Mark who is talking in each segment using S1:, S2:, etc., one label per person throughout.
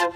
S1: Go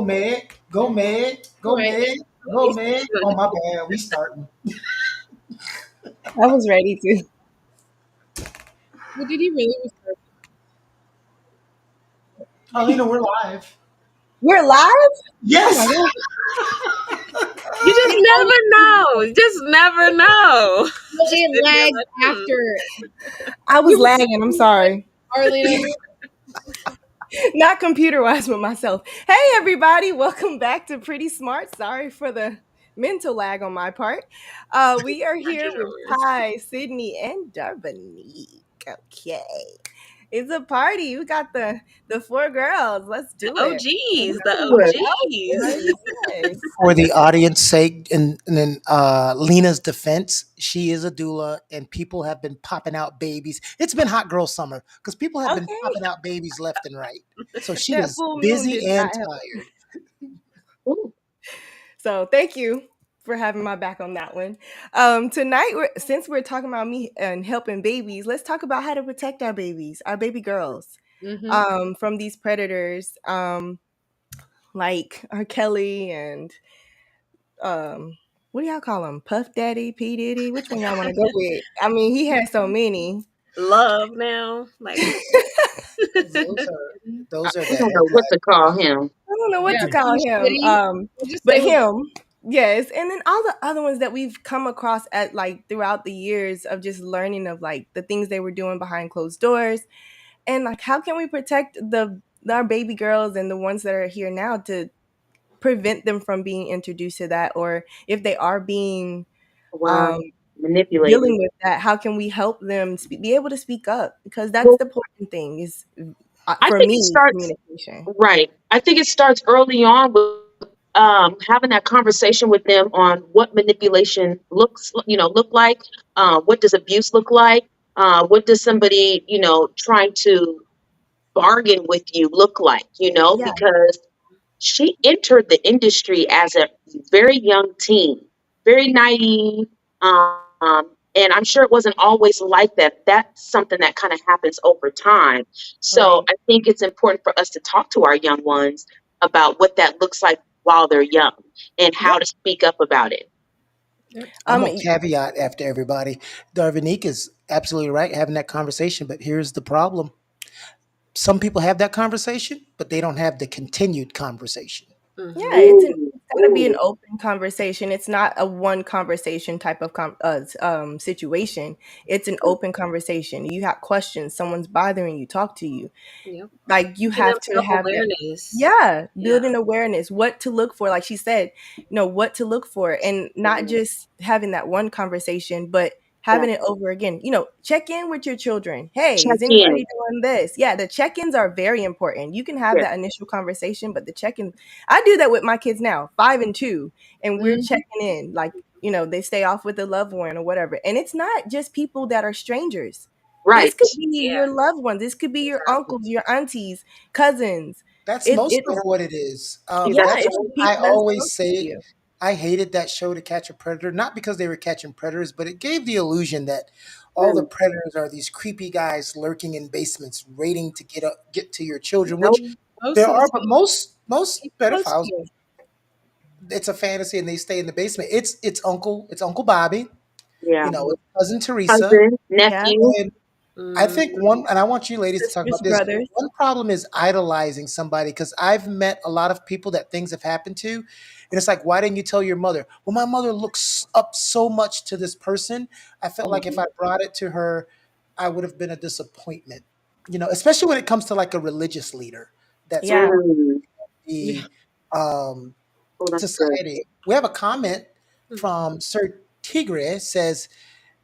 S1: Meg, go Meg,
S2: All
S1: go
S2: right.
S1: Meg, go Meg. Oh my bad, we starting.
S3: I was ready to.
S2: Well, did he really record?
S1: Alina, we're live.
S3: We're live? Oh my
S1: Yes.
S3: god.
S4: You just never know. You just never know. Just
S2: It
S4: sitting there
S2: lagged
S4: like,
S2: after.
S3: I
S2: We
S3: was
S2: were
S3: lagging. I'm sorry.
S2: Arlena.
S3: Not computer wise, but myself. Hey, everybody. Welcome back to Pretty Smart. Sorry for the mental lag on my part. We are
S4: not
S3: here
S4: your
S3: with
S4: words.
S3: Ty, Sydney, and Darbonique. Okay. It's a party. We got the four girls. Let's
S4: The
S3: do it.
S4: OGs. The
S1: Good.
S4: OGs.
S3: Yes.
S1: For the audience sake, and then Lena's defense, she is a doula, and people have been popping out babies. It's been hot girl summer because people have been
S3: Okay.
S1: popping out babies left and right. So she
S3: That
S1: is
S3: full moon
S1: busy
S3: did
S1: and
S3: not help.
S1: tired.
S4: Ooh,
S3: So thank you for having my back on that one. Tonight, since we're talking about me and helping babies, let's talk about how to protect our babies, our baby girls,
S2: Mm-hmm.
S3: from these predators, like R. Kelly and what do y'all call him? Puff Daddy, P. Diddy. Which one y'all want to go with? I mean, he has so many.
S4: love now. Like,
S1: Those are those are
S4: we
S1: the
S4: don't know what
S1: headline.
S4: to call him.
S3: I don't know what
S2: Yeah.
S3: to call him.
S2: We'll just
S3: But
S2: say what.
S3: him, yes. And then all the other ones that we've come across at like throughout the years of just learning of like the things they were doing behind closed doors, and like how can we protect the our baby girls and the ones that are here now to prevent them from being introduced to that, or if they are being
S4: Wow.
S3: um
S4: Manipulated.
S3: dealing with that, how can we help them be able to speak up, because that's
S4: Well,
S3: the important thing is
S4: I
S3: for
S4: think it
S3: me,
S4: starts
S3: communication.
S4: right. I think it starts early on with having that conversation with them on what manipulation look like. What does abuse look like? What does somebody, trying to bargain with you look like?
S3: Yeah.
S4: Because she entered the industry as a very young teen, very naive. And I'm sure it wasn't always like that. That's something that kind of happens over time. So
S3: Right.
S4: I think it's important for us to talk to our young ones about what that looks like while they're young and
S3: Yeah.
S4: how to speak up about it.
S2: Yep.
S1: I'm
S3: um
S1: gonna caveat after everybody. Darvinique is absolutely right having that conversation, but here's the problem. Some people have that conversation, but they don't have the continued conversation.
S3: Yeah,
S4: Hmm.
S1: Mm.
S3: it's got to be an
S4: Ooh,
S3: open conversation. It's not a one conversation type of situation. It's an open conversation. You have questions, someone's bothering you, talk to you.
S4: yeah.
S3: Like you
S4: Giving them
S3: have to
S4: self
S3: have that.
S4: awareness.
S3: Yeah,
S4: Yeah.
S3: building awareness, what to look for. Like she said, what to look for, and not
S4: Mhm.
S3: just having that one conversation, but
S4: Yeah.
S3: having it over again. Check in with your children. Hey,
S4: Check
S3: is anybody
S4: in.
S3: doing this? Yeah, the check-ins are very important. You can have
S4: Yeah.
S3: that initial conversation, but the check-in, I do that with my kids now, 5 and 2, and we're
S2: Mm-hmm.
S3: checking in. Like, they stay off with a loved one or whatever. And it's not just people that are strangers. This
S4: Right.
S3: could be
S4: Yeah.
S3: your loved ones. This could be your
S4: Exactly.
S3: uncles, your aunties, cousins.
S1: That's
S3: It
S1: most of
S3: it's
S1: what it is.
S3: yeah,
S4: That's
S1: That's
S3: it's
S1: why
S3: the
S1: I
S3: people that are
S1: always
S3: close
S1: say
S3: to
S1: it.
S3: you.
S1: I hated that show to catch a predator, not because they were catching predators, but it gave the illusion that all the
S4: true.
S1: predators are these creepy guys lurking in basements, waiting to get to your children. Which
S4: Nope.
S1: there
S2: Most of the
S1: are, but
S2: time,
S1: most
S2: he's close to
S1: pedophiles,
S2: you.
S1: it's a fantasy, and they stay in the basement. It's Uncle Bobby,
S4: Yeah.
S1: it's cousin Teresa,
S4: Cousin,
S3: Yeah,
S4: nephew.
S1: and I
S4: Mm,
S1: think one, and I want you ladies to talk
S3: sisters,
S1: about this.
S3: brothers.
S1: One problem is idolizing somebody because I've met a lot of people that things have happened to, and it's like, why didn't you tell your mother? Well, my mother looks up so much to this person. I felt like if
S4: mhm.
S1: I brought it to her, I would have been a disappointment. Especially when it comes to like a religious leader that's
S3: Yeah.
S1: part
S4: Mm.
S1: of
S2: Yeah.
S1: the um,
S4: Oh, that's good.
S1: society. We have a comment from Sir Tigre says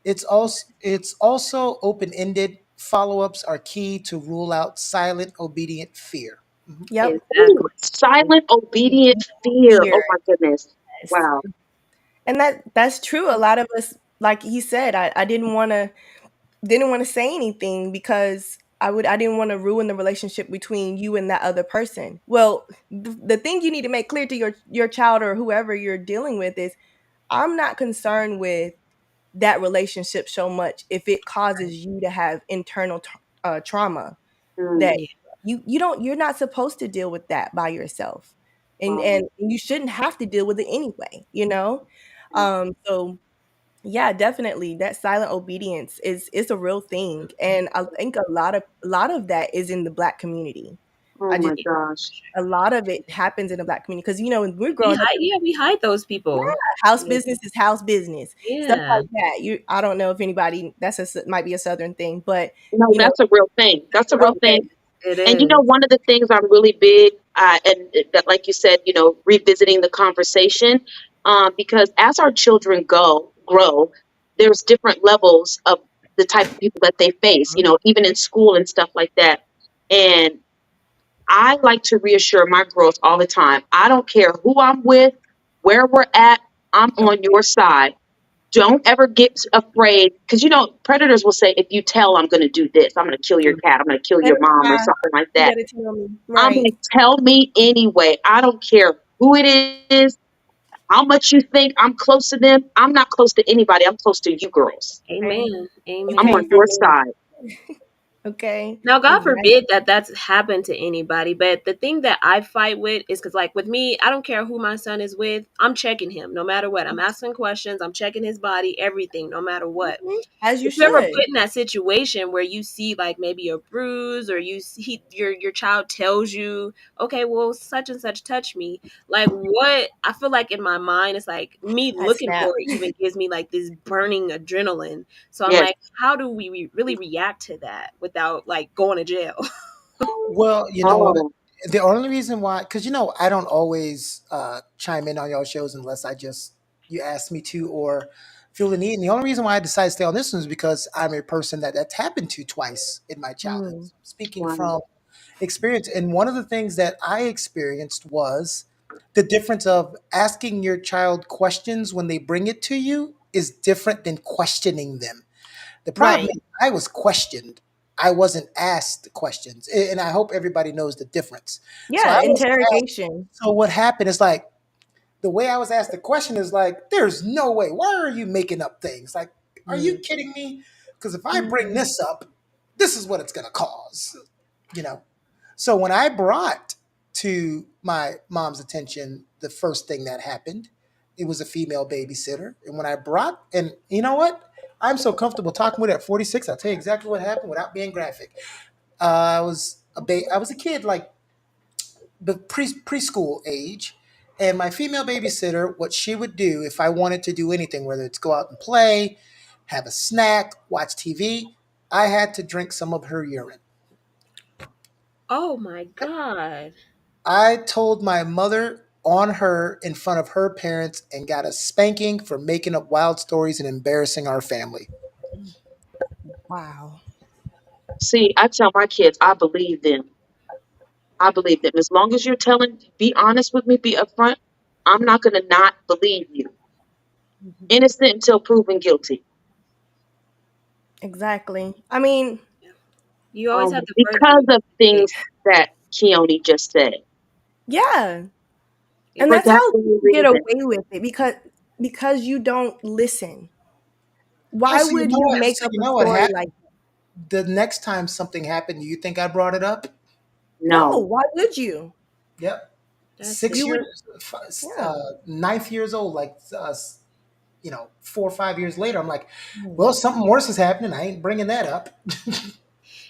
S1: it's also open ended. Follow ups are key to rule out silent, obedient fear. Mhm.
S3: Yep.
S4: Ooh,
S2: Exactly.
S4: silent, obedient fear.
S3: Fear.
S4: Oh my goodness.
S3: Yes.
S4: Wow.
S3: And that's true. A lot of us, like he said, I didn't want to say anything because I didn't want to ruin the relationship between you and that other person. Well, the thing you need to make clear to your child or whoever you're dealing with is I'm not concerned with that relationship so much if it causes you to have internal trauma
S4: Mm,
S3: that
S2: Yeah.
S3: you're not supposed to deal with that by yourself. And
S4: wow.
S3: and you shouldn't have to deal with it anyway. So yeah, definitely. That silent obedience is a real thing, and I think a lot of that is in the Black community.
S4: Oh
S3: I just
S4: my gosh.
S3: A lot of it happens in the Black community because when we're
S2: We
S3: growing up,
S2: hide. Yeah, we hide those people.
S3: house
S2: Yeah.
S3: business is house business, stuff
S2: Yeah.
S3: like that. I don't know if anybody might be a Southern thing, but
S4: No,
S3: you know,
S4: that's a real thing. That's a real thing.
S3: okay,
S2: It
S4: And you know,
S2: is.
S4: one of the things I'm really big, that, like you said, revisiting the conversation, because as our children grow, there's different levels of the type of people that they face, even in school and stuff like that. And I like to reassure my girls all the time. I don't care who I'm with, where we're at, I'm on your side. Don't ever get afraid because predators will say, if you tell I'm going to do this, I'm going to kill your cat, I'm going to kill your mom or something like
S3: you
S4: that.
S3: better tell me
S4: I'm
S3: right.
S4: going to tell me anyway. I don't care who it is, how much you think I'm close to them. I'm not close to anybody. I'm close to you girls.
S3: Okay,
S2: Amen.
S3: you
S4: I'm
S3: came
S4: on
S2: Amen.
S3: from
S4: your
S3: me.
S4: side.
S3: Okay,
S2: Now, God
S3: exactly.
S2: forbid that that's happened to anybody, but the thing that I fight with is because, like, with me, I don't care who my son is with. I'm checking him no matter what. I'm asking questions. I'm checking his body, everything, no matter what.
S3: Mhm. As you
S2: If you're ever
S3: should.
S2: put in that situation where you see like maybe a bruise or you see your child tells you, okay, well, such and such touch me, like what I feel like in my mind it's like me
S3: I
S2: looking
S3: snap.
S2: for it even gives me like this burning adrenaline. So I'm
S4: Yes.
S2: like, how do we really react to that without like going to jail?
S1: Well, you know what?
S4: Oh,
S1: The only reason why, because I don't always chime in on y'all shows unless you ask me to or feel the need. And the only reason why I decided to stay on this one is because I'm a person that's happened to twice in my childhood.
S3: Mm,
S1: So I'm speaking
S4: wow.
S1: from experience. And one of the things that I experienced was the difference of asking your child questions when they bring it to you is different than questioning them. The problem
S3: right.
S1: is I was questioned. I wasn't asked questions. And I hope everybody knows the difference. So
S3: Yeah,
S1: I was asked,
S3: interrogation.
S1: so what happened is like the way I was asked the question is like, there's no way. Why are you making up things? Like, are you
S2: Mm.
S1: kidding me? Because if I bring
S3: Mhm.
S1: this up, this is what it's gonna cause. You know? So when I brought to my mom's attention the first thing that happened, it was a female babysitter. And when I brought, and you know what? I'm so comfortable talking with her at 46. I'll tell you exactly what happened without being graphic. I was a kid, like the preschool age, and my female babysitter, what she would do if I wanted to do anything, whether it's go out and play, have a snack, watch TV, I had to drink some of her urine.
S2: Oh my God.
S1: I told my mother on her in front of her parents and got a spanking for making up wild stories and embarrassing our family.
S3: Wow.
S4: See, I tell my kids, I believe them. I believe them. As long as you're be honest with me, be upfront, I'm not going to not believe you.
S3: Mhm.
S4: Innocent until proven guilty.
S3: Exactly. I mean,
S2: Yeah. You always have the
S4: Because
S2: person.
S4: of things that Keone just said.
S3: yeah. And
S4: For
S3: that's
S4: that
S3: how
S4: very
S3: people get
S4: reason.
S3: away with it because you don't listen.
S1: Oh,
S3: Why
S1: so you
S3: would
S1: know
S3: you
S1: what?
S3: make
S1: So
S3: up
S1: you
S3: a
S1: know what
S3: story
S1: happened?
S3: like
S1: The next time something happened, do you think I brought it up?
S3: no,
S4: No.
S3: why would you?
S1: Yep.
S2: That's
S1: Six
S3: You would
S1: years,
S3: yeah.
S1: 9th years old, like 4 or 5 years later, I'm like, well, something worse is happening. I ain't bringing that up.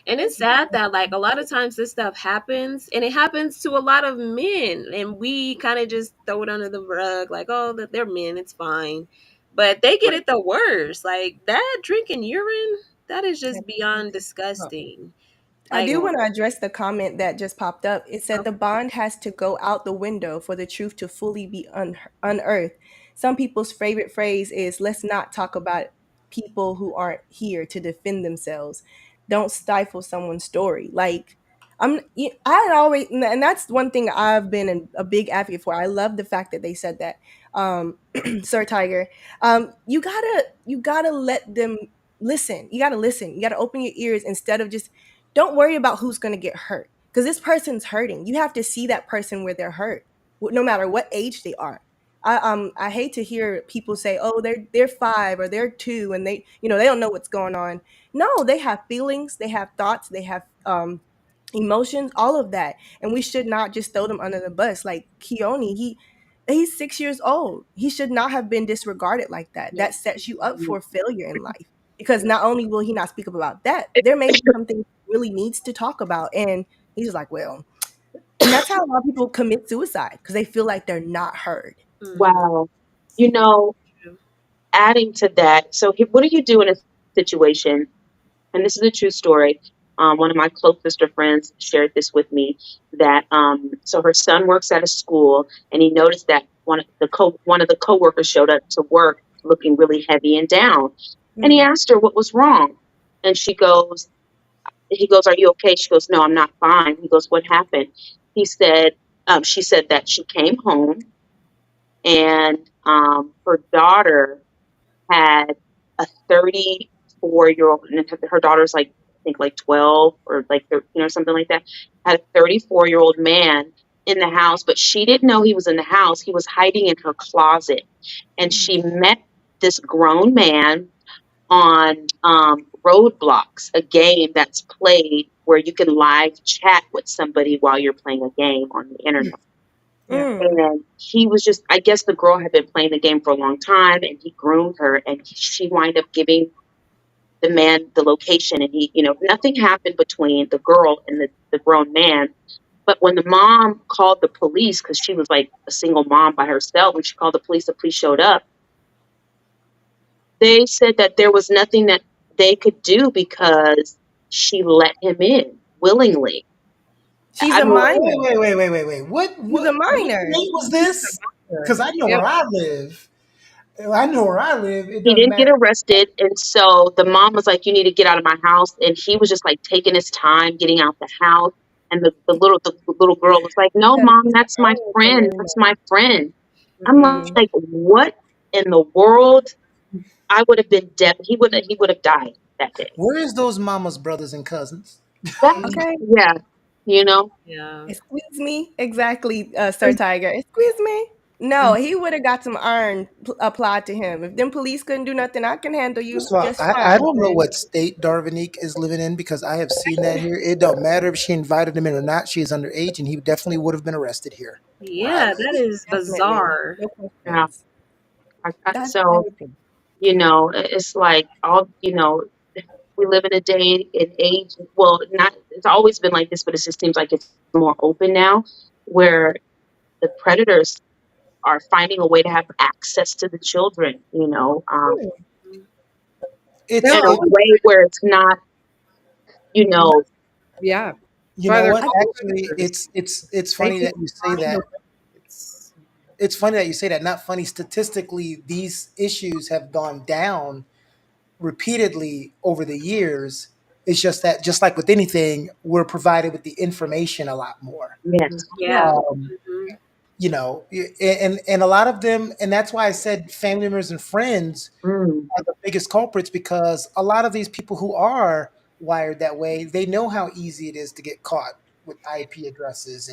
S2: And it's sad that like a lot of times this stuff happens and it happens to a lot of men and we kind of just throw it under the rug like, oh, that they're men, it's fine. But they get
S4: Right.
S2: it the worst. Like that drinking urine, that is just beyond disgusting.
S3: I
S2: Like,
S3: do
S4: Yeah.
S3: want to address the comment that just popped up. It said
S2: oh,
S3: the bond has to go out the window for the truth to fully be unearthed. Some people's favorite phrase is let's not talk about people who aren't here to defend themselves. don't stifle someone's story. Like I had always, and that's one thing I've been a big advocate for. I love the fact that they said that, Sir Tiger, you gotta let them listen. You gotta listen. You gotta open your ears instead of just, don't worry about who's gonna get hurt, because this person's hurting. You have to see that person where they're hurt, no matter what age they are. I hate to hear people say, "Oh, they're 5 or they're 2 and they don't know what's going on." No, they have feelings, they have thoughts, they have emotions, all of that, and we should not just throw them under the bus. Like Keone, he's 6 years old. He should not have been disregarded like that. That sets you up for failure in life, because not only will he not speak up about that, there may be something he really needs to talk about, and he's like, well, and that's how a lot of people commit suicide, because they feel like they're not heard.
S2: Mhm.
S4: Wow. You know,
S2: True.
S4: adding to that, so what do you do in a situation? And this is a true story. One of my close sister friends shared this with me, that so her son works at a school, and he noticed that one of the coworkers showed up to work looking really heavy and down, and he
S3: Mm.
S4: asked her what was wrong, and he goes, "Are you okay?" She goes, "No, I'm not fine." He goes, "What happened?" He said, she said that she came home, and her daughter had a 34-year-old, and her daughter's like, I think like 12 or like 13 or something like that, had a 34-year-old man in the house, but she didn't know he was in the house. He was hiding in her closet. And she met this grown man on Roadblocks, a game that's played where you can live chat with somebody while you're playing a game on the internet.
S5: Yeah.
S3: Mm.
S4: And he was just, I guess the girl had been playing the game for a long time, and he groomed her, and she wound up giving the man the location. And nothing happened between the girl and the grown man. But when the mom called the police, because she was like a single mom by herself, when she called the police showed up. They said that there was nothing that they could do because she let him in willingly.
S3: She's
S4: I
S3: a
S4: mean,
S3: minor.
S1: Wait.
S3: She's a
S1: What
S3: minor.
S1: state was this? Because I know
S5: Yep.
S1: where I live. I know where I live. It
S4: he
S1: doesn't
S4: didn't get
S1: matter.
S4: arrested, and so the mom was like, "You need to get out of my house," and he was just like taking his time getting out the house. And the little girl was like, "No,
S3: Gotta
S4: mom,
S3: teach
S4: that's my
S3: the
S4: friend.
S3: learn.
S4: That's my friend." I'm
S3: Mhm.
S4: like, "What in the world?" I would have been dead. He would have died that day.
S1: Where's those mamas, brothers, and cousins?
S4: That,
S3: Okay.
S4: yeah, you know.
S2: Yeah.
S3: Excuse me. Exactly, Sir Tiger. Excuse me. No, he would have got some iron applied to him. If them police couldn't do nothing, I can handle you
S1: First of all,
S3: just
S1: I
S3: fine,
S1: don't know
S3: friend.
S1: what state Darvinique is living in because I have seen that here. It don't matter if she invited him in or not. She is underage, and he definitely would have been arrested here, where I
S2: Yeah, that
S1: live.
S2: is
S3: Definitely.
S2: bizarre.
S3: No
S4: Yeah.
S3: questions. That's
S4: So
S3: crazy.
S4: it's like we live in a day and age. Well, not it's always been like this, but it just seems like it's more open now, where the predators are finding a way to have access to the children.
S2: Mm.
S1: It's
S5: They'll
S4: In a
S1: it.
S5: always,
S4: way where it's not, you know,
S5: yeah.
S1: You
S5: By
S1: know
S5: their
S1: what?
S3: I think
S1: Actually,
S5: predators.
S1: it's
S5: They
S1: funny
S5: can
S1: that you say
S5: find a
S1: that.
S5: way. It's
S1: It's funny that you say that. Not funny. Statistically, these issues have gone down repeatedly over the years. It's just that, just like with anything, we're provided with the information a lot more.
S4: yes.
S2: Yeah.
S1: Um,
S2: Hmm.
S1: and a lot of them, and that's why I said family members and friends
S4: Mm,
S1: are the biggest culprits, because a lot of these people who are wired that way, they know how easy it is to get caught with IP addresses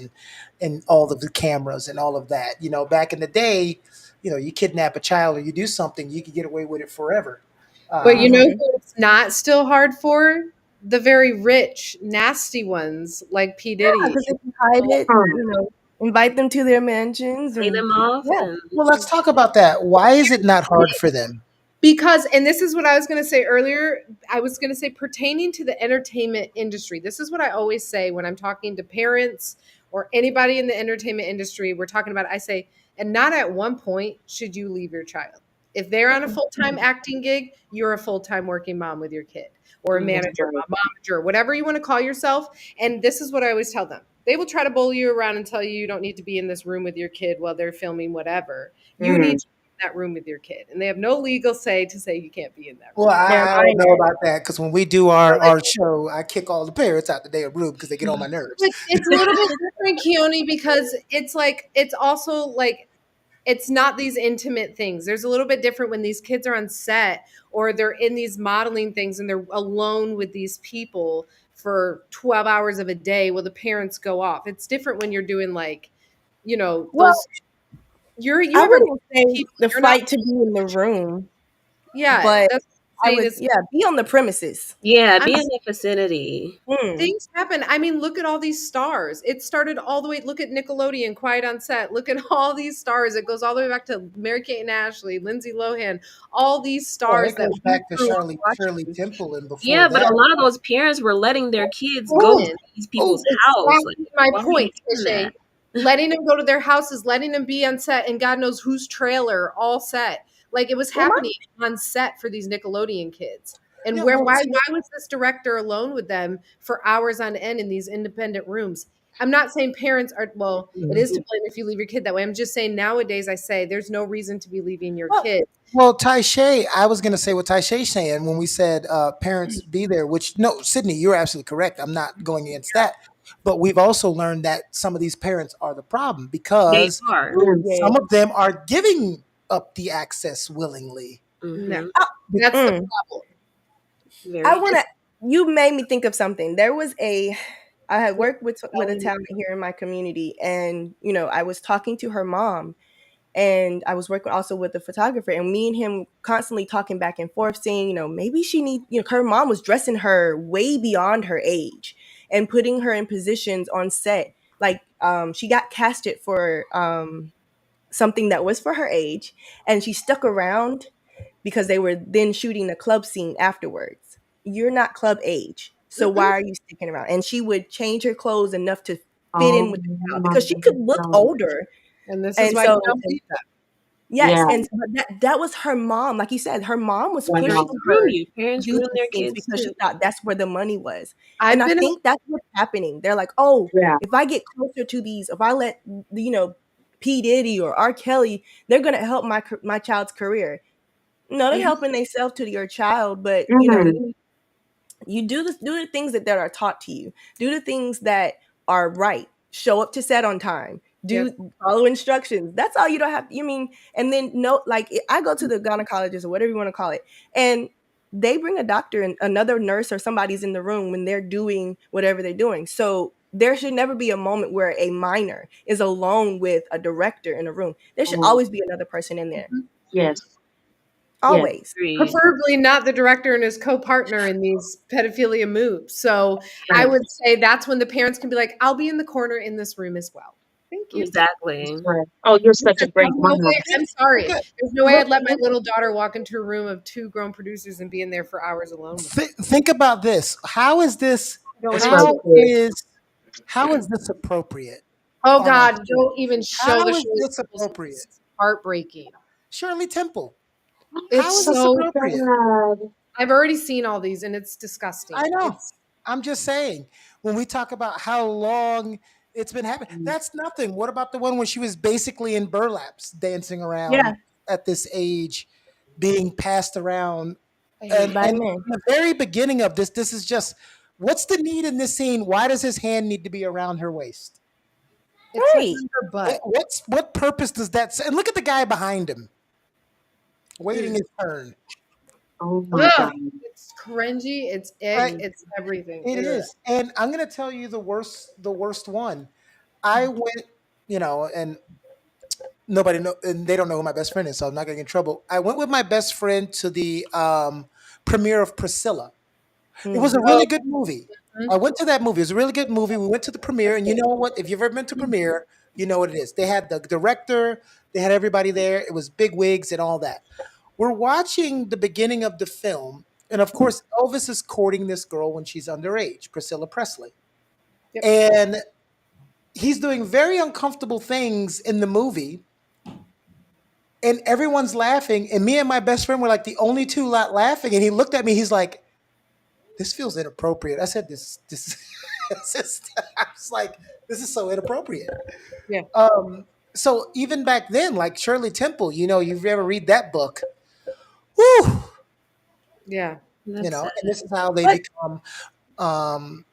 S1: and all of the cameras and all of that. Back in the day, you kidnap a child or you do something, you could get away with it forever.
S5: But you
S1: Uh,
S5: know
S3: Mhm.
S5: who it's not still hard for? The very rich, nasty ones like P.
S3: Yeah,
S5: Diddy.
S3: because they can hide it,
S4: mm,
S3: invite them to their mansions
S2: Pay
S3: and
S2: them off
S3: yeah.
S2: and
S1: well, let's talk about that. Why is it not hard for them?
S5: Because, and this is what I was going to say earlier, I was going to say pertaining to the entertainment industry. This is what I always say when I'm talking to parents or anybody in the entertainment industry. We're talking about, I say, and not at one point should you leave your child. If they're on a full time acting gig, you're a full time working mom with your kid, or a
S2: Mhm.
S4: that's
S5: manager,
S4: right.
S5: a momager, whatever you want to call yourself. And this is what I always tell them. They will try to bully you around and tell you you don't need to be in this room with your kid while they're filming whatever. You need
S4: Mm,
S5: to leave that room with your kid, and they have no legal say to say you can't be in that
S1: Well,
S5: room.
S3: Yeah,
S1: I don't
S3: mine
S1: know
S3: did.
S1: about that because when we do
S5: So, like,
S1: our show, I kick all the parents out the damn room because they get on my nerves.
S5: it's a little bit different, Keone, because it's like it's also like it's not these intimate things. There's a little bit different when these kids are on set or they're in these modeling things and they're alone with these people for 12 hours of a day while the parents go off. It's different when you're doing like,
S3: Well,
S5: those you
S3: I
S5: have a
S3: wouldn't say
S5: people,
S3: the
S5: you're not
S3: fight to be in the room,
S5: yeah,
S3: but
S5: that's what
S3: I
S5: I'm saying
S3: would,
S5: is
S3: yeah, be on the premises.
S2: Yeah,
S5: I'm
S2: be in the vicinity.
S3: Hmm.
S5: things happen. I mean, look at all these stars. It started all the way. Look at Nickelodeon, Quiet on Set. Look at all these stars. It goes all the way back to Mary Kate and Ashley, Lindsay Lohan. All these
S1: Well,
S5: stars
S1: it
S5: that
S1: goes
S5: we
S1: back to
S5: grew up
S1: Shirley
S5: watching.
S1: Temple and before
S2: Yeah, but a
S1: that.
S2: lot of those parents were letting their kids go
S1: Oh,
S2: to these people's
S1: oh,
S2: house. Like,
S5: Exactly my
S2: why are you
S5: point,
S2: doing
S5: Tishay.
S2: that?
S5: Letting them go to their houses, letting them be on set, and God knows whose trailer all set. Like it was
S3: Well, my
S5: happening on set for these Nickelodeon kids. And
S1: yeah.
S5: where
S1: Well, see,
S5: why was this director alone with them for hours on end in these independent rooms? I'm not saying parents are well, it is to blame if you leave your kid that way. I'm just saying nowadays I say there's no reason to be leaving your
S3: well,
S5: kid.
S1: well, Taishay, I was going to say what Taishay's saying when we said parents be there, which, no, Sydney, you're absolutely correct. I'm not going against that. But we've also learned that some of these parents are the problem
S2: They
S1: because
S2: are.
S4: Yes.
S3: yeah.
S1: some of them are giving up the access willingly.
S5: No,
S2: Hmm.
S5: that's the
S3: Mm.
S5: problem.
S3: I
S2: Very
S3: want
S2: true.
S3: to. You made me think of something. There was a. I had
S5: We're
S3: worked with a
S5: telling
S3: talent here in my community, and I was talking to her mom, and I was working also with a photographer, and me and him constantly talking back and forth, saying, maybe she need. Her mom was dressing her way beyond her age, and putting her in positions on set. Like, she got casted for something that was for her age, and she stuck around because they were then shooting a club scene afterwards. You're not club age, so why
S5: Mm-mm.
S3: are you sticking around? And she would change her clothes enough to fit in
S4: Oh
S3: with the crowd
S4: my
S3: because she could look
S4: God.
S3: older.
S5: And this is
S3: And
S5: why you
S3: so,
S5: don't leave them.
S3: yes,
S4: Yeah.
S3: and but that was her mom. Like you said, her mom was
S2: Parents
S4: Wow.
S3: pushing
S2: groom
S3: her
S2: you.
S3: to
S2: Parents
S3: do
S2: groom
S3: these
S2: their
S3: things
S2: kids
S3: because she
S2: too.
S3: thought that's where the money was. And
S5: I've
S3: I
S5: been
S3: think that's what's happening. They're like, oh,
S4: Yeah.
S3: if I get closer to these, if I let P Diddy or R Kelly, they're gonna help my child's career. No, they're
S5: Mhm.
S3: helping themselves to your child, but
S4: Mm.
S3: you do the things that are taught to you. Do the things that are right. Show up to set on time.
S5: Yep.
S3: Follow instructions. That's all you don't have. You mean, and then no, like I go to the gynecologist or whatever you want to call it, and they bring a doctor and another nurse or somebody's in the room when they're doing whatever they're doing. So there should never be a moment where a minor is alone with a director in a room. There should
S4: Oh,
S3: always be another person in there.
S5: Mhm.
S4: yes. Yes.
S3: Always.
S2: Agreed.
S5: Preferably not the director and his co-partner in these pedophilia moves. So I
S4: Right.
S5: would say that's when the parents can be like, I'll be in the corner in this room as well. Thank you.
S4: That's
S2: Exactly.
S4: right. Oh, you're such a
S1: Because
S4: great
S5: There's no
S4: mom.
S5: way, I'm sorry.
S1: look at
S5: There's no way I'd
S1: look,
S5: let my
S1: look
S5: little daughter walk into a room of two grown producers and be in there for hours alone with them.
S1: think about this. How is this?
S5: Going
S4: That's
S5: into
S4: right,
S1: How
S5: it.
S4: kid.
S1: is how is this appropriate
S5: Oh
S1: on our
S5: God,
S1: show?
S5: don't even show
S1: How
S5: the
S1: is
S5: Shirley
S1: this
S5: Temple scene.
S1: appropriate?
S5: It's heartbreaking.
S1: Shirley Temple. How
S5: It's
S1: is this
S5: so
S1: appropriate?
S4: Sad.
S5: I've already seen all these and it's
S1: I
S5: disgusting.
S1: know.
S5: It's
S1: I'm just saying. When we talk about how long it's been happening,
S4: Mm.
S1: that's nothing. What about the one when she was basically in burlaps, dancing
S3: Yeah,
S1: around at this age, being passed around?
S5: I hate
S3: by
S5: it.
S1: And
S3: men.
S1: in the very beginning of this is just what's the need in this scene? Why does his hand need to be around her waist?
S5: It's like
S3: Right.
S5: on her butt.
S1: What purpose does that? And look at the guy behind him, waiting
S5: Ugh.
S1: his turn.
S4: Oh my
S5: Ugh.
S4: God.
S5: It's cringy. It's ick.
S1: Right?
S5: It's everything.
S1: It
S5: Ugh.
S1: is. And I'm gonna tell you the worst one. I went, and nobody know, and they don't know who my best friend is, so I'm not gonna get in trouble. I went with my best friend to the premiere of Priscilla. It was
S3: Mm.
S1: a
S5: Oh,
S1: really good movie.
S5: mhm.
S1: I went to that movie. It was a really good movie. We went to the premiere, and you know what? If you've ever been to premiere, you know what it is. They had the director, they had everybody there. It was big wigs and all that. We're watching the beginning of the film, and of course, Elvis is courting this girl when she's underage, Priscilla Presley.
S5: Yep.
S1: And he's doing very uncomfortable things in the movie, and everyone's laughing. And me and my best friend were like the only two not laughing. And he looked at me, he's like, this feels inappropriate. I said, this, this is, I was like, this is so inappropriate.
S5: Yeah.
S1: Um, So even back then, like Shirley Temple, you've ever read that book. Whew,
S5: Yeah.
S2: That's sad.
S1: and this is how they
S3: But
S1: become. Um,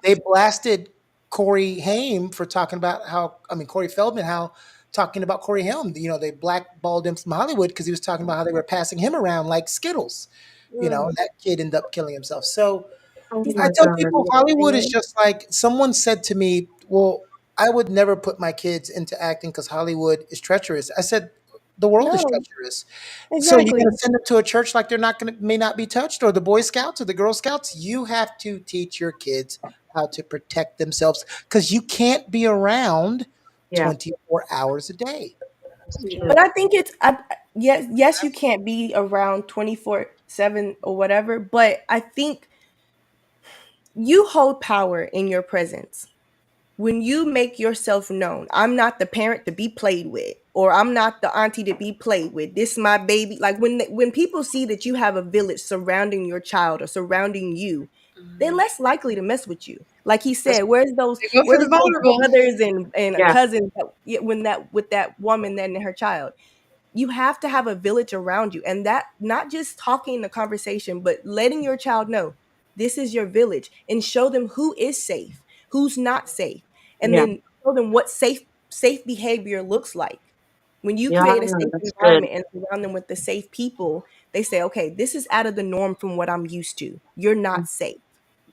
S1: they blasted Corey Haim for talking about Corey Feldman, how talking about Corey Haim. They blackballed him from Hollywood because he was talking about how they were passing him around like Skittles.
S3: mm,
S1: And that kid ended up killing himself. So
S4: Oh
S3: he's
S1: I
S4: my
S3: a
S1: tell
S4: God.
S1: people Hollywood is just like someone said to me, well, I would never put my kids into acting because Hollywood is treacherous. I said, the world is
S3: no,
S1: treacherous. So you're going to
S3: exactly.
S1: send them to a church like they're not going to, may not be touched, or the Boy Scouts or the Girl Scouts. You have to teach your kids how to protect themselves because you can't be around
S4: Yeah,
S1: 24 hours a day.
S4: that's
S2: Yeah.
S3: But
S4: true.
S3: I think yes, you can't be around 24/7 or whatever, but I think you hold power in your presence. When you make yourself known, I'm not the parent to be played with, or I'm not the auntie to be played with. This is my baby. Like when people see that you have a village surrounding your child or surrounding you, they're
S2: Mhm.
S3: less likely to mess with you. Like he
S4: That's
S3: said, where's those
S5: They go for the
S3: where's those
S5: vulnerable.
S3: brothers and
S4: yeah,
S3: cousins that, yeah, when that with that woman and her child? You have to have a village around you, and that not just talking the conversation, but letting your child know this is your village, and show them who is safe, who's not safe, and
S4: yeah,
S3: then show them what safe behavior looks like. When you
S4: yeah.
S3: create a safe
S4: That's good.
S3: environment and surround them with the safe people, they say, okay, this is out of the norm from what I'm used to. You're not safe.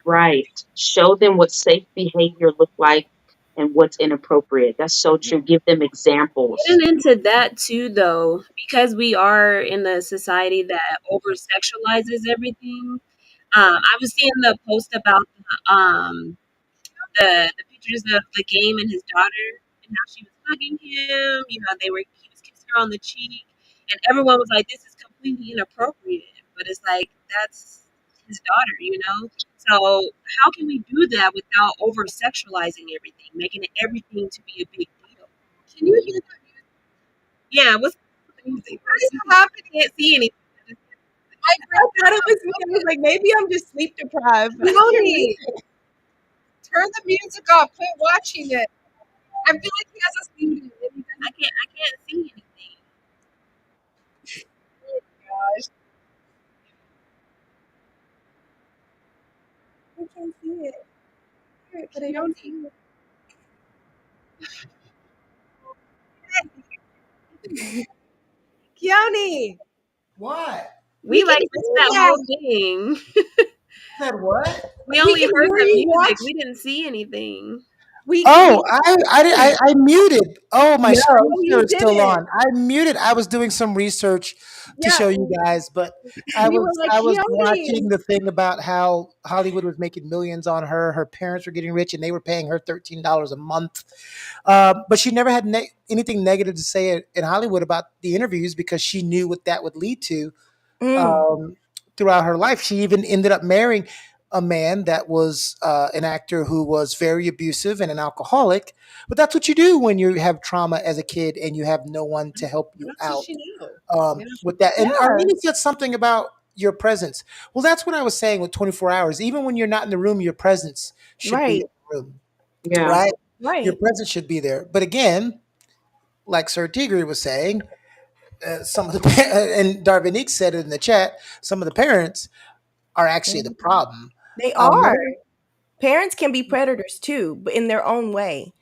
S4: Right. Show them what safe behavior look like and what's inappropriate. That's so true. Give them examples.
S2: Getting into that too, though, because we are in a society that over sexualizes everything. I was seeing the post about the pictures of the game and his daughter and how she was hugging him. He was kissing her on the cheek, and everyone was like, "This is completely inappropriate." But it's like that's his daughter. So how can we do that without over sexualizing everything, making everything to be a big deal?
S5: Can you hear that?
S2: Yeah, what's the music? I can't see anything.
S5: My
S3: I thought
S5: grandma
S3: it was me. I was like, maybe I'm just sleep deprived, but I hear
S5: Tony,
S3: music.
S5: turn the music off. Quit watching it. I feel like he has us muted. And he
S2: I can't see anything.
S5: doesn't.
S3: I can't see it. I hear it, but I don't
S5: Keone,
S3: see it. Keone,
S1: What?
S3: we
S2: We
S3: can
S2: like missed
S3: hear
S2: that
S3: you.
S2: whole thing.
S1: Said what?
S2: We
S3: We
S2: only
S3: can
S2: heard
S3: hear
S2: the
S3: you
S2: music.
S3: watch.
S2: We didn't see anything.
S3: We
S1: Oh, I muted. Oh, my
S3: no,
S1: screen share
S3: you
S1: is still
S3: didn't.
S1: on. I muted. I was doing some research to
S3: Yeah,
S1: show you guys, but I
S3: we were
S1: was
S3: like
S1: I was watching
S3: Keone.
S1: the thing about how Hollywood was making millions on her. Her parents were getting rich, and they were paying her $13 a month. But she never had anything negative to say in Hollywood about the interviews because she knew what that would lead to
S3: Mm,
S1: um, throughout her life. She even ended up marrying a man that was an actor who was very abusive and an alcoholic. But that's what you do when you have trauma as a kid and you have no one to help you
S5: That's what
S1: out
S5: she knew.
S1: with that. And
S3: yeah,
S1: Arlene said something about your presence. Well, that's what I was saying with 24 hours. Even when you're not in the room, your presence should be in
S3: right,
S1: the room,
S4: Yeah.
S1: right? Your
S3: right.
S1: presence should be there. But again, like Sir Tigre was saying, some of the and Darvinique said it in the chat. Some of the parents are actually the problem.
S3: They
S1: Let
S3: are.
S1: me,
S3: Parents can be predators too, but in their own way.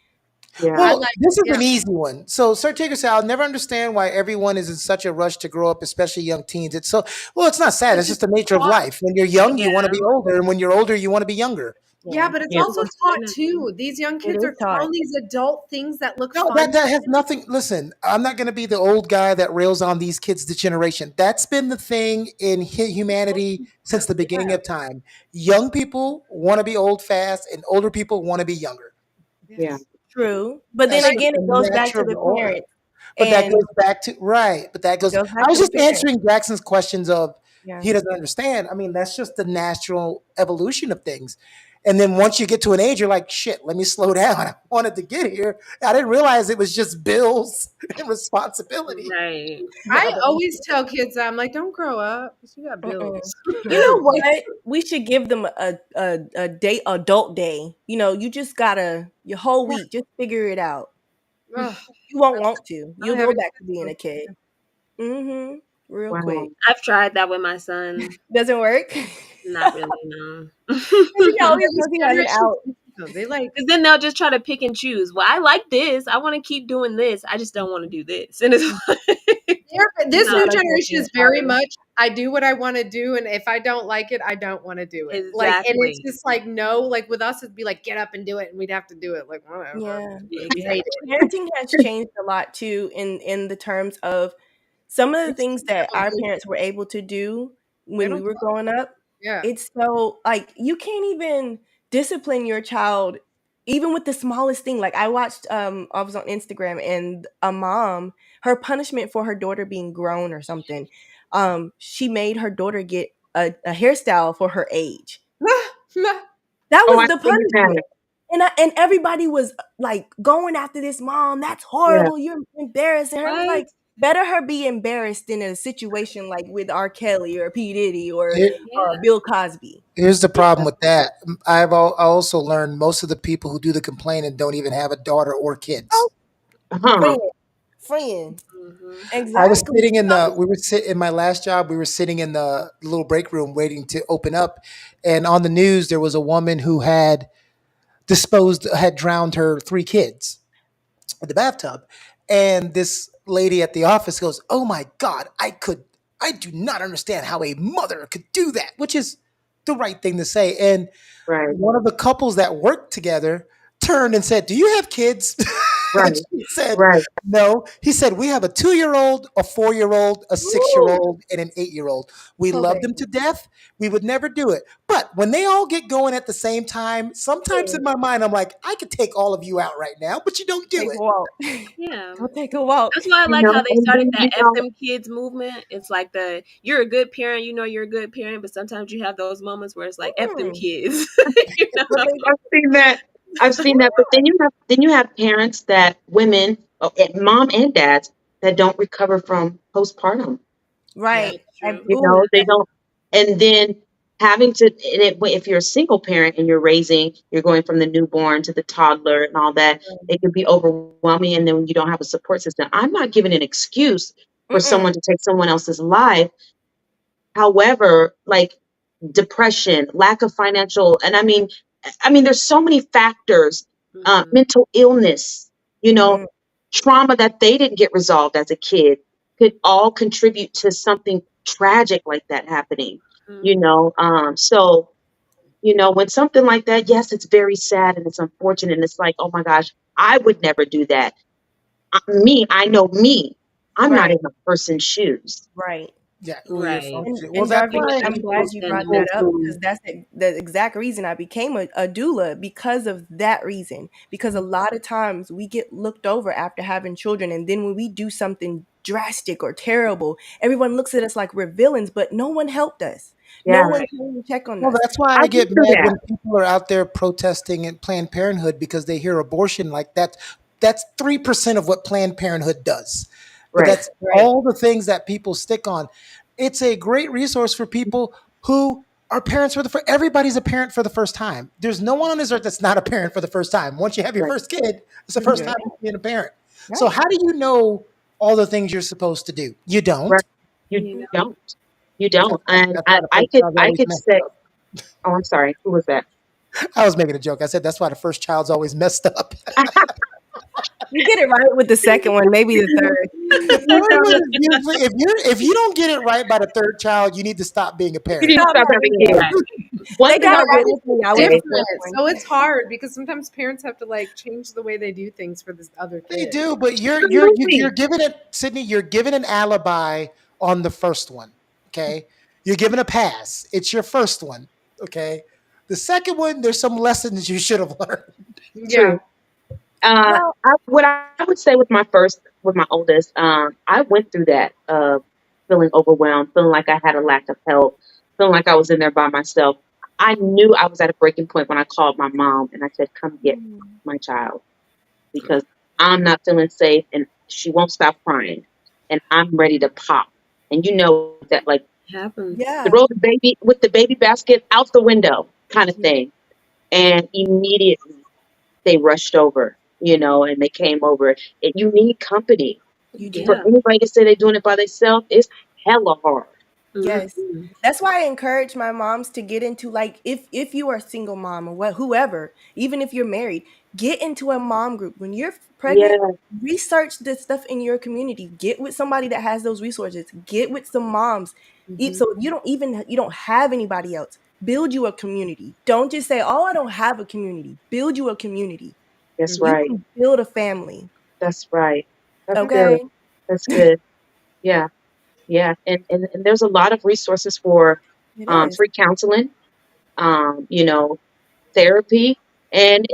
S4: Yeah.
S5: I
S1: well,
S5: like,
S1: this is
S5: yeah.
S1: an easy one. So, Sir Tigger said, I'll never understand why everyone is in such a rush to grow up, especially young teens. It's so, well, it's not sad. It's
S5: Because
S1: just the
S5: it's
S1: nature of
S5: taught.
S1: life. When you're young,
S2: Yeah,
S1: you want to be older. And when you're older, you want to be younger.
S5: Yeah,
S3: Yeah,
S5: but it's
S4: Yeah.
S5: also taught
S2: unfortunately.
S5: too. These young
S3: it
S5: kids
S3: is
S5: are
S3: taught.
S5: found these adult things that look
S1: No,
S5: fun
S1: that
S5: to
S1: has
S5: them.
S1: nothing. Listen, I'm not going to be the old guy that rails on these kids' generation. That's been the thing in humanity since the beginning
S3: Yeah,
S1: of time. Young people want to be old fast, and older people want to be younger.
S4: Yeah.
S5: Yes.
S3: true. But then
S1: That's just
S3: again,
S1: the
S3: it goes back
S1: nature
S3: to
S1: of
S3: the
S1: the order.
S3: parents,
S1: But that
S3: and
S1: goes back to right. But that
S3: it
S1: goes.
S3: goes
S1: I
S3: back
S1: was
S3: to the
S1: just
S3: parents.
S1: answering Jackson's questions of
S3: Yeah,
S1: he doesn't understand. I mean, that's just the natural evolution of things. And then once you get to an age, you're like, shit, let me slow down. I wanted to get here. I didn't realize it was just bills and responsibility.
S2: Right.
S3: the
S5: I always
S3: evolution.
S5: tell kids that I'm like, don't grow up because you got
S3: Mm-mm.
S5: bills.
S3: You know what? We should give them a day adult day. You know, you just gotta your whole week just figure it out.
S5: Ugh,
S3: You won't want to.
S5: I'm
S3: You'll go
S5: having
S3: back to
S5: kids,
S3: being
S5: so
S3: a kid. Mm-hmm. Real
S4: Wow.
S3: quick.
S2: I've tried that with my son.
S3: Doesn't work.
S2: Not really, no.
S3: You
S5: yeah,
S3: always
S5: this
S3: know he has it
S5: generation's
S3: out.
S5: different. They like
S2: Because then they'll just try to pick and choose. Well, I like this. I want to keep doing this. I just don't want to do this. And it's like,
S5: this
S2: no,
S5: new
S3: Sometimes
S5: generation
S3: making
S5: is
S3: it
S5: very
S3: harder.
S5: much I do what I want to do, and if I don't like it, I don't want to do it. Like, and it's
S2: exactly.
S5: just like no, like with us, it'd be like get up and do it, and we'd have to do it. Like whatever,
S3: Yeah.
S5: we hate
S2: Exactly.
S5: it.
S3: Parenting has changed a lot too in the terms of some of the
S5: It's
S3: things that our
S5: really,
S3: parents were able to do
S5: they
S3: when we
S5: don't.
S3: were growing up.
S5: Yeah.
S3: It's so like you can't even discipline your child even with the smallest thing. Like I was on Instagram and a mom, her punishment for her daughter being grown or something, she made her daughter get a hairstyle for her age. That
S4: Oh,
S3: was
S4: I
S3: the
S4: see that.
S3: punishment. And everybody was like going after this mom. That's
S4: Yeah.
S3: horrible. You're embarrassing her. It was
S2: Right?
S3: like better her be embarrassed in a situation like with R. Kelly or P. Diddy
S1: Here-
S3: or
S2: Yeah.
S3: Bill Cosby.
S1: Here's the problem
S3: Yeah.
S1: with that. I also learned most of the people who do the complaining don't even have a daughter or kids.
S3: Oh,
S4: Uh-huh.
S3: friend, friend.
S2: Hmm.
S1: I was
S3: Exactly.
S1: sitting in the we were sit in my last job, we were sitting in the little break room waiting to open up, and on the news there was a woman who had drowned her three kids in the bathtub. And this lady at the office goes, "Oh my God, I do not understand how a mother could do that," which is the right thing to say. And
S4: Right.
S1: one of the couples that worked together turned and said, "Do you have kids?" And
S4: Right.
S1: she said,
S4: Right.
S1: "No." He said, "We have a 2 year old, a 4 year old, a 6 year
S3: Woo!
S1: old, and an 8 year old. We
S3: Poor
S1: love them
S3: baby.
S1: to death. We would never do it. But when they all get going at the same time, sometimes in my mind, I'm like, I could take all of you out right now, but you don't do
S3: Take a
S1: it."
S3: walk.
S2: Yeah.
S3: Go take a walk.
S2: That's why I
S4: You
S2: like how
S4: know,
S2: they
S4: and
S2: started
S4: then
S2: that F them kids movement. It's like you're a good parent, you know you're a good parent, but sometimes you have those moments where it's like F them
S3: Mm,
S2: kids. you know?
S3: but they
S4: I've seen that. I've seen that. But then you have parents that women, mom and dads, that don't recover from postpartum.
S1: Yeah.
S3: right.
S2: That's true.
S4: They don't. And then having to, if you're a single parent and you're going from the newborn to the toddler and all that, it can be overwhelming. And then when you don't have a support system, I'm not giving an excuse for
S3: Mm-mm.
S4: someone to take someone else's life. However, like depression, lack of financial, and I mean, there's so many factors,
S2: Hmm.
S4: mental illness, you know,
S3: Mm-hmm.
S4: trauma that they didn't get resolved as a kid could all contribute to something tragic like that happening, you
S2: Hmm.
S4: know. So, when something like that, yes, it's very sad and it's unfortunate. And it's like, oh my gosh, I would never do that. I know me. I'm not
S3: Right.
S4: in a person's shoes.
S3: Right.
S1: Yeah, who you're
S2: Right.
S1: functioning. Well,
S3: And
S1: that's
S2: You
S3: Darby,
S2: wish
S1: why
S2: you
S3: I'm
S2: could
S3: glad you
S2: understand the
S3: brought that
S1: people
S3: up
S2: mental.
S3: because
S1: who
S3: that's the exact reason I became a doula because of that reason. Because a lot of times we get looked over after having children, and then when we do something drastic or terrible, everyone looks at us like we're villains, but no one helped us. No
S4: Yeah,
S3: one
S2: Right.
S3: came to check on
S1: Well,
S3: us.
S1: that's why I
S4: I've been
S1: get
S4: through
S1: mad
S4: that.
S1: when people are out there protesting at Planned Parenthood because they hear abortion like that. That's 3% of what Planned Parenthood does. But
S4: Right,
S1: that's
S3: Right.
S1: all the things that people stick on. It's a great resource for people who are parents for everybody's a parent for the first time. There's no one on this earth that's not a parent for the first time. Once you have your
S4: right,
S1: first kid, it's the first
S3: Mhm.
S1: time being a parent. So
S3: Right.
S1: how do you know all the things you're supposed to do? You
S4: right.
S1: don't.
S4: You
S2: You know.
S4: don't. You don't. And
S1: That's why
S4: I,
S1: the
S4: I
S1: first
S4: could
S1: child's
S4: I
S1: always
S4: could
S1: messed
S4: say,
S1: up.
S4: oh, I'm sorry. Who was that?
S1: I was making a joke. I said that's why the first child's always messed up.
S3: You get it right with the second one, maybe the third.
S1: The third one is usually if you don't get it right by the third child, you need to stop being a
S4: You
S1: parent.
S4: need to
S3: Stop
S4: stop having
S3: having
S4: kids.
S3: it.
S2: Right.
S4: One
S3: They
S4: thing
S3: got
S4: I
S3: it right
S4: will
S3: with me. I was
S4: say,
S3: the fourth
S5: different,
S3: one.
S5: so it's hard because sometimes parents have to like change the way they do things for this other
S1: They
S5: kid.
S1: do, but you're
S4: absolutely,
S1: giving it, Sydney. You're giving an alibi on the first one. Okay, you're giving a pass. It's your first one. Okay, the second one, there's some lessons you should have learned.
S5: Yeah.
S4: true. Uh,
S3: Well,
S4: what I would say with my oldest, I went through that, feeling overwhelmed, feeling like I had a lack of help, feeling like I was in there by myself. I knew I was at a breaking point when I called my mom and I said, "Come get my child because I'm not feeling safe," and she won't stop crying, and I'm ready to pop. And you know that, like,
S2: Happens.
S3: yeah.
S4: throw the baby with the baby basket out the window kind of thing. And immediately they rushed over. and they came over. And you need company.
S3: You
S4: For
S3: do.
S2: Yeah.
S4: anybody to say they're doing it by themselves, it's hella hard.
S3: Yes.
S2: Mhm.
S3: That's why I encourage my moms to get into, like, if you are a single mom or what whoever, even if you're married, get into a mom group. When you're pregnant,
S4: Yeah.
S3: research this stuff in your community. Get with somebody that has those resources. Get with some moms.
S2: Mhm.
S3: So you don't have anybody else. Build you a community. Don't just say, "Oh, I don't have a community." Build you a community.
S4: That's
S2: Mhm.
S3: You
S4: right.
S3: can build a family.
S4: That's right. That's good.
S3: Okay?
S4: That's good. Yeah. Yeah. And there's a lot of resources for
S3: It is.
S4: free counseling, um, you know, therapy. And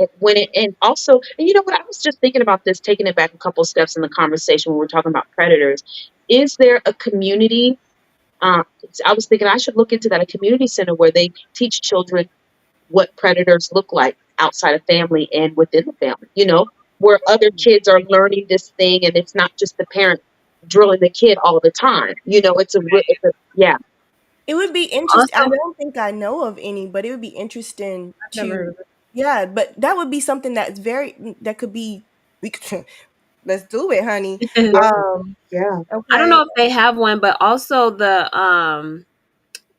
S4: also, and you know what, I was just thinking about this, taking it back a couple steps in the conversation when we're talking about predators. Is there a community? Uh, I was thinking I should look into that, a community center where they teach children what predators look like outside of family and within the family, where other kids are learning this thing and it's not just the parent drilling the kid all the time. Yeah.
S3: It would be interesting. I
S2: Also,
S3: don't think I know of any, but it would be interesting
S5: I've never heard
S3: to,
S5: of it.
S3: yeah, but that would be something that's that could be, we could, let's do it, honey.
S4: Yeah. Yeah.
S2: I don't
S3: Okay.
S2: know if they have one, but also the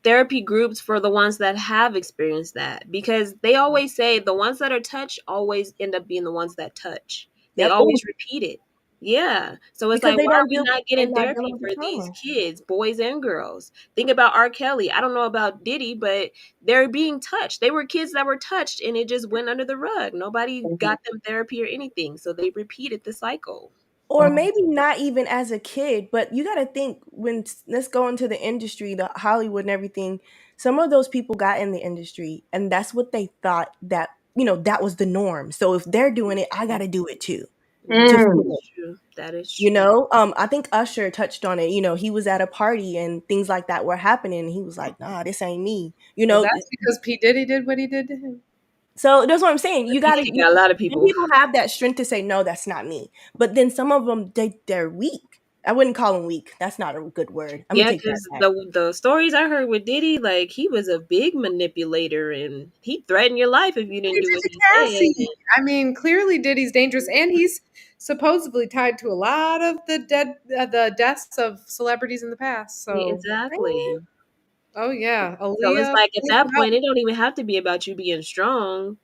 S2: therapy groups for the ones that have experienced that, because they always say the ones that are touched always end up being the ones that touch. They
S3: Yep.
S2: always repeat it. Yeah. So it's
S3: Because
S2: like,
S3: they
S2: why are
S3: don't
S2: we
S3: deal,
S2: not
S3: they're
S2: getting
S3: not dealing
S2: therapy
S3: with
S2: for
S3: the
S2: these
S3: trauma.
S2: kids, boys and girls? Think about R. Kelly. I don't know about Diddy, but they're being touched. They were kids that were touched and it just went under the rug. Nobody
S4: Mhm.
S2: got them therapy or anything. So they repeated the cycle.
S3: Or maybe not even as a kid, but you got to think when, let's go into the industry, the Hollywood and everything. Some of those people got in the industry and that's what they thought, that, that was the norm. So if they're doing it, I got to do it too,
S2: Yeah,
S3: to
S4: Mm.
S3: fit
S2: that's
S3: it.
S2: true. That is true.
S3: I think Usher touched on it. He was at a party and things like that were happening and he was like, "Nah, this ain't me."
S5: Well, that's because P. Diddy did what he did to him.
S3: So that's what I'm saying. You
S2: He
S3: got to,
S2: got a lot of
S3: some
S2: people.
S3: people have that strength to say, "No, that's not me." But then some of them, they're weak. I wouldn't call them weak. That's not a good word. I'm gonna
S2: Yeah,
S3: take that
S2: because
S3: back.
S2: the stories I heard with Diddy, like he was a big manipulator and he threatened your life if you didn't
S5: He
S2: do what
S5: did
S2: he
S5: to
S2: said.
S5: Cassie. I mean, clearly Diddy's dangerous, and he's supposedly tied to a lot of the deaths of celebrities in the past. So,
S2: Exactly.
S5: oh yeah,
S2: So it's
S5: Aaliyah.
S2: like at that
S5: Well,
S2: point, it don't even have to be about you being strong.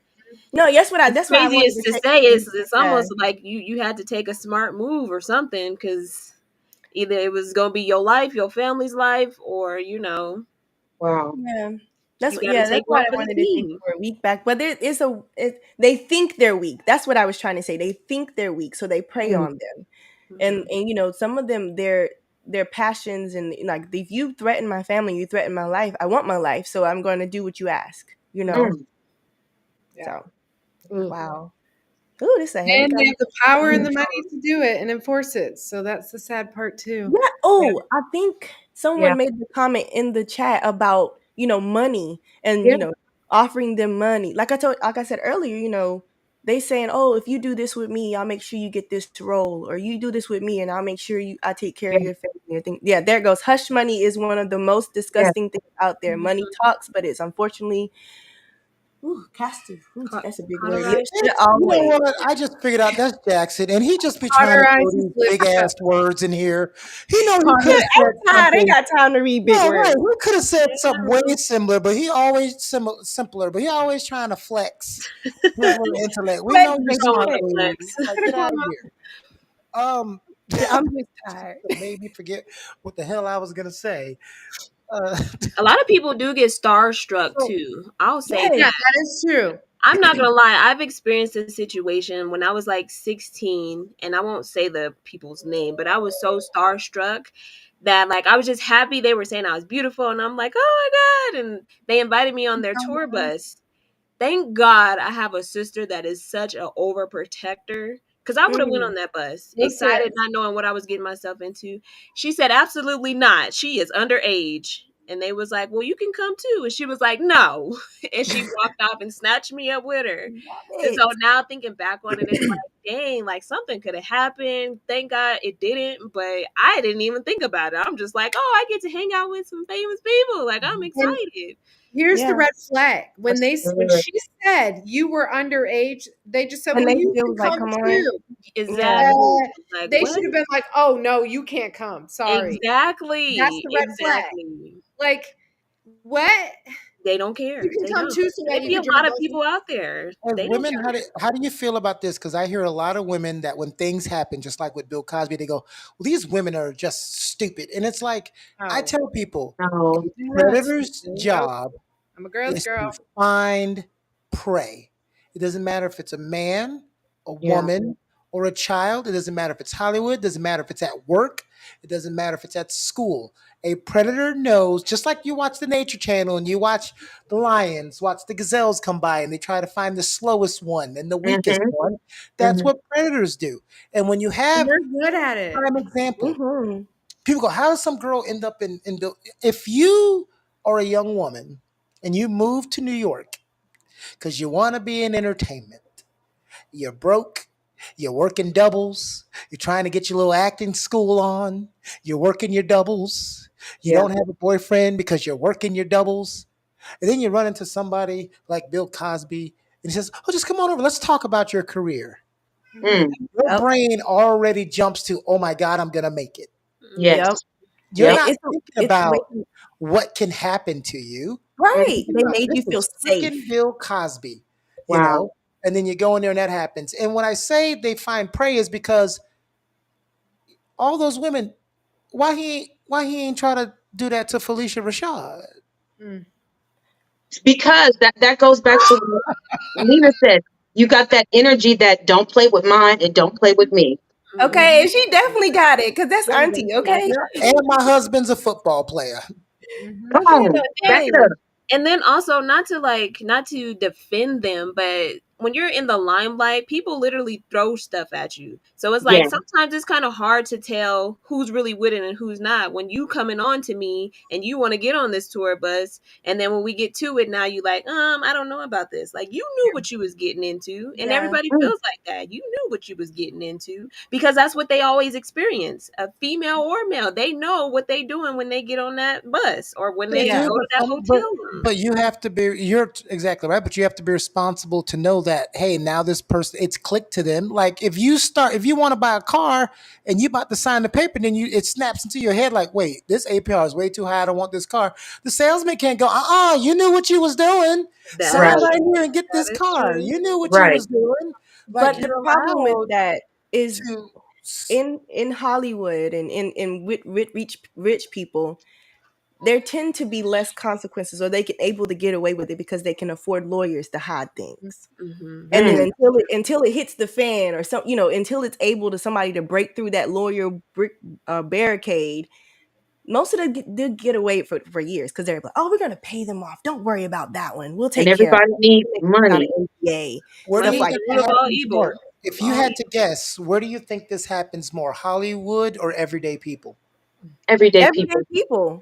S3: No,
S2: As
S3: that's why I
S2: crazy
S3: wanted
S2: as
S3: to
S2: to
S3: say.
S2: say, it's
S3: Yeah,
S2: almost like you had to take a smart move or something, because either it was gonna be your life, your family's life, or
S4: Wow.
S3: yeah.
S2: you got to
S3: That's
S2: take
S3: why
S2: one
S3: I
S2: for the
S3: wanted to think
S2: team.
S3: for a week back. But they think they're weak. That's what I was trying to say. They think they're weak, so they prey
S4: Mm.
S3: on them. And
S2: Mhm.
S3: some of them, their passions, and like, if you threaten my family, you threaten my life. I want my life, so I'm going to do what you ask.
S4: Mm.
S5: yeah,
S3: So,
S4: Mm.
S3: wow. Ooh, this is a heavy
S5: and they have the power and the
S3: conversation.
S5: money to do it and enforce it. So that's the sad part too.
S3: Yeah.
S4: Yeah.
S3: Oh, I think
S4: Yeah.
S3: someone made the comment in the chat about, money and,
S4: Yeah.
S3: offering them money. Like I said earlier, they saying, "Oh, if you do this with me, I'll make sure you get this role, or you do this with me and I'll make sure I take care
S4: Yeah.
S3: of your family." I think, yeah, there it goes. Hush money is one of the most
S4: Yeah.
S3: disgusting things out there. Money talks, but it's unfortunately, that's a big word. It
S2: Cauterized.
S3: should
S1: It's, you know
S3: always.
S1: what? I just figured out that's Jackson, and he just be trying to throw
S5: Cauterizes
S1: these big
S5: lips up.
S1: ass words in here. He know he could
S5: Cauter.
S1: have said
S3: I'm tired. I
S1: something.
S3: got time to read big
S1: No,
S3: words.
S1: right. We could have said something way
S2: Yeah.
S1: similar, but he always simpler. But he always trying to flex his little intellect. We
S3: Flex
S1: know
S3: the
S1: you're
S2: Go on
S3: shit.
S2: the
S1: smooth.
S2: flex.
S1: Like, get out of here. Um,
S3: I'm just tired.
S1: made me forget what the hell I was gonna say. Uh,
S2: A lot of people do get starstruck
S1: so
S2: too. I'll say
S3: Yes.
S5: Yeah,
S2: that.
S5: that is true.
S2: I'm not gonna lie. I've experienced a situation when I was like 16, and I won't say the people's name, but I was so starstruck that like I was just happy they were saying I was beautiful, and I'm like, oh my god! And they invited me on their tour bus. Thank God I have a sister that is such a overprotector. Cause I would have went
S3: Mhm.
S2: on that bus,
S5: No
S2: excited,
S5: sis.
S2: not knowing what I was getting myself into. She said, "Absolutely not. She is underage." And they was like, "Well, you can come too." And she was like, "No," and she walked off and snatched me up with her.
S3: Love
S2: And so
S3: it.
S2: now thinking back on it, it's like, dang, like something could have happened. Thank God it didn't, but I didn't even think about it. I'm just like, oh, I get to hang out with some famous people. Like I'm
S5: And
S2: excited.
S5: Here's the
S3: Yeah.
S5: red flag. When
S4: That's
S5: they when
S4: good.
S5: she said you were underage, they just said,
S3: And
S5: "Well,
S3: they
S5: you
S3: still
S5: can
S3: was like,
S5: come
S3: come on.
S5: too."
S3: Yeah.
S2: Exactly.
S5: Uh,
S2: Like,
S5: they
S2: what?
S5: should have been like, "Oh no, you can't come. Sorry." That's
S2: Exactly.
S5: the red flag.
S2: Exactly.
S5: Like, what?
S2: They don't
S5: You
S2: care.
S5: can
S2: They
S5: come
S2: don't.
S5: too, so
S2: And
S5: that
S2: it
S5: you
S2: be a
S5: could drive
S2: lot of
S5: those.
S2: people out there.
S1: As
S2: They don't
S1: women,
S2: care.
S1: how do you feel about this? Because I hear a lot of women that when things happen, just like with Bill Cosby, they go, "Well, these women are just stupid." And it's like I
S5: Oh,
S1: tell people,
S4: No.
S1: a
S3: Not
S1: predator's
S3: stupid.
S5: nope.
S1: job
S5: I'm a girl's
S1: is
S5: girl.
S1: to find prey. It doesn't matter if it's a man, a
S4: Yeah.
S1: woman, or a child. It doesn't matter if it's Hollywood. It doesn't matter if it's at work. It doesn't matter if it's at school. A predator knows, just like you watch the Nature Channel and you watch the lions, watch the gazelles come by and they try to find the slowest one and the weakest
S4: Mm-hmm.
S1: one. That's
S4: Mm-hmm.
S1: what predators do. And when you
S5: And
S1: have
S5: they're good at it.
S1: prime example,
S3: Mm-hmm.
S1: people go, how does some girl end up in the, if you are a young woman and you move to New York because you want to be in entertainment. You're broke. You're working doubles. You're trying to get your little acting school on. You're working your doubles. You
S4: Yeah.
S1: don't have a boyfriend because you're working your doubles. And then you run into somebody like Bill Cosby and he says, "Oh, just come on over. Let's talk about your career."
S5: Mhm.
S4: Mm.
S1: Your
S3: Yep.
S1: brain already jumps to, "Oh my God, I'm going to make it."
S2: Mhm.
S3: Yep.
S4: Yes.
S1: You're
S4: Yep.
S1: not
S3: It's
S1: thinking
S3: it's the way
S1: about what can happen to you. You're
S3: right.
S1: thinking
S3: They
S1: about
S3: made
S1: this
S3: you feel
S1: is freaking
S3: safe.
S1: Bill Cosby, you
S4: Wow.
S1: know? And then you go in there and that happens. And when I say they find prey is because all those women, why he ain't try to do that to Felicia Rashad?
S5: Mm.
S4: Because that goes back to what Lena said. You got that energy that don't play with mine and don't play with me.
S2: Mhm.
S3: Okay, and she definitely got it because that's auntie. Okay.
S1: And my husband's a football player.
S5: Mhm.
S4: Come
S3: Okay,
S4: on.
S3: but
S4: Back
S3: hey.
S4: it up.
S2: And then also not to defend them, but when you're in the limelight, people literally throw stuff at you. So it's like
S4: Yeah.
S2: sometimes it's kind of hard to tell who's really with it and who's not. When you coming on to me and you want to get on this tour bus, and then when we get to it, now you like, I don't know about this. Like you knew what you was getting into, and
S3: Yeah.
S2: everybody
S4: Mm.
S2: feels like that. You knew what you was getting into because that's what they always experience. A female or male, they know what they doing when they get on that bus or when
S1: They
S2: they
S3: Yeah.
S1: do,
S2: go to that hotel room.
S1: but you have to be. You're exactly right, but you have to be responsible to know that. Hey, now this person, it's clicked to them. Like if you want to buy a car and you about to sign the paper, then it snaps into your head like, wait, this APR is way too high. I don't want this car. The salesman can't go, you knew what you was doing.
S2: That
S1: Sign
S2: is
S4: Right.
S1: right
S2: true.
S1: here and get
S2: That
S1: this
S2: is
S1: car.
S2: true.
S1: You knew what you
S4: Right.
S1: was doing. Like
S3: But the
S1: you're
S3: problem with
S1: allowed
S3: that is
S1: to.
S3: in Hollywood and in with rich people, there tend to be less consequences, or they can able to get away with it because they can afford lawyers to hide things.
S2: Mhm.
S3: And then
S4: Mm.
S3: until it hits the fan, or some, until it's able to somebody to break through that lawyer brick barricade, most of them they'll get away for years because they're like, oh, we're gonna pay them off. Don't worry about that one. We'll
S4: And
S3: take care of
S4: everybody needs
S3: it. Out of
S4: money.
S3: NDA,
S1: Where do
S3: stuff
S1: you
S2: Money's
S3: like
S2: the
S1: think
S2: root
S1: that
S2: of all
S1: happens more?
S2: evil.
S1: If you
S2: All
S1: had to
S2: evil.
S1: guess, where do you think this happens more, Hollywood or everyday people?
S4: Everyday
S3: everyday
S4: people.
S3: people.